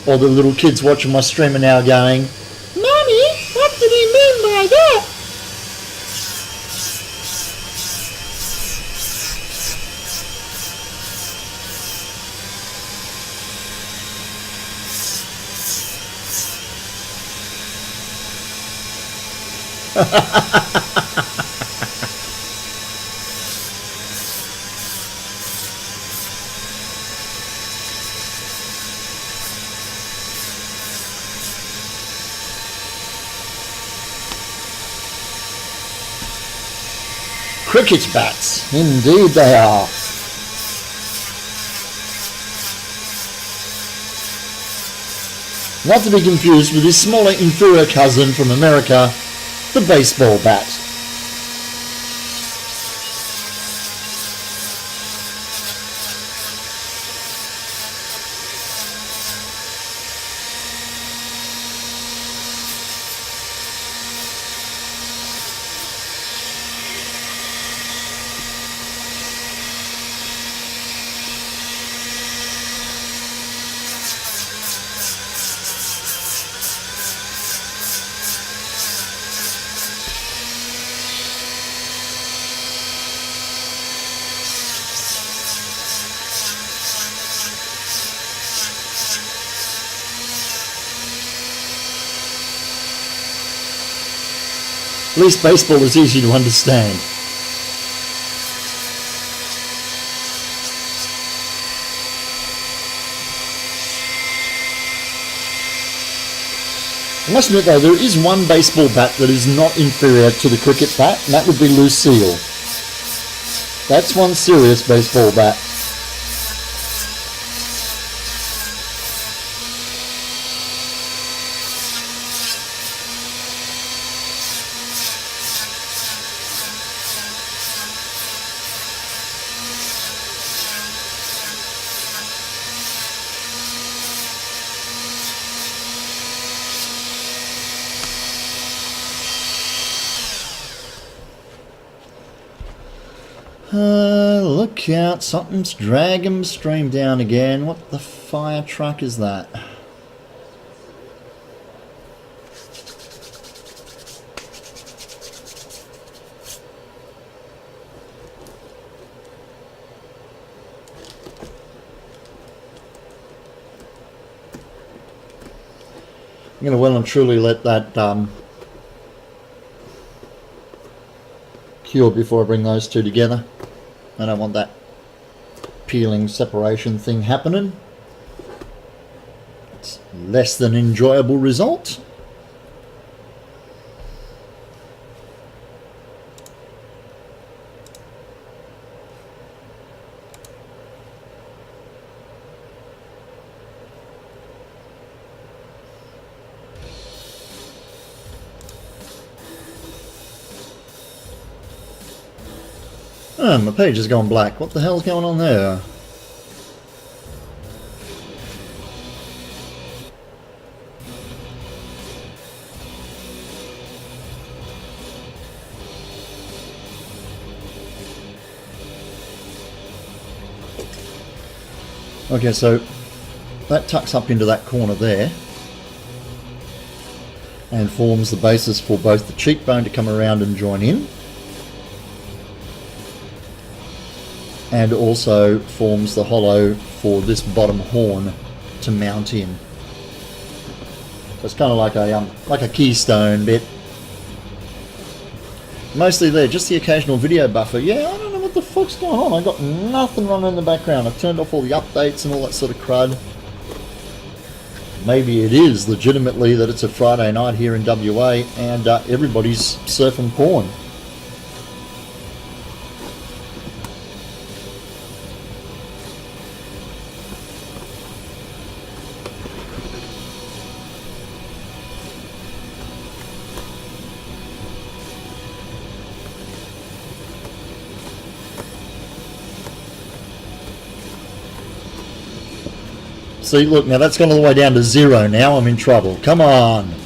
All the little kids watching my stream are now going, "Mommy, what did he mean by that?" Cricket bats, indeed they are. Not to be confused with his smaller inferior cousin from America, the baseball bat. At least baseball is easy to understand. I must admit though, there is one baseball bat that is not inferior to the cricket bat, and that would be Lucille. That's one serious baseball bat. Look out, something's dragging the stream down again. What the fire truck is that? I'm going to well and truly let that cure before I bring those two together. I don't want that peeling separation thing happening. It's less than enjoyable result. Oh, my page has gone black. What the hell's going on there? Okay, so that tucks up into that corner there and forms the basis for both the cheekbone to come around and join in, and also forms the hollow for this bottom horn to mount in. So it's kind of like a keystone bit. Mostly there, just the occasional video buffer. Yeah, I don't know what the fuck's going on. I got nothing running in the background. I've turned off all the updates and all that sort of crud. Maybe it is legitimately that it's a Friday night here in WA and everybody's surfing porn. See, look, now that's gone all the way down to 0. Now I'm in trouble. Come on.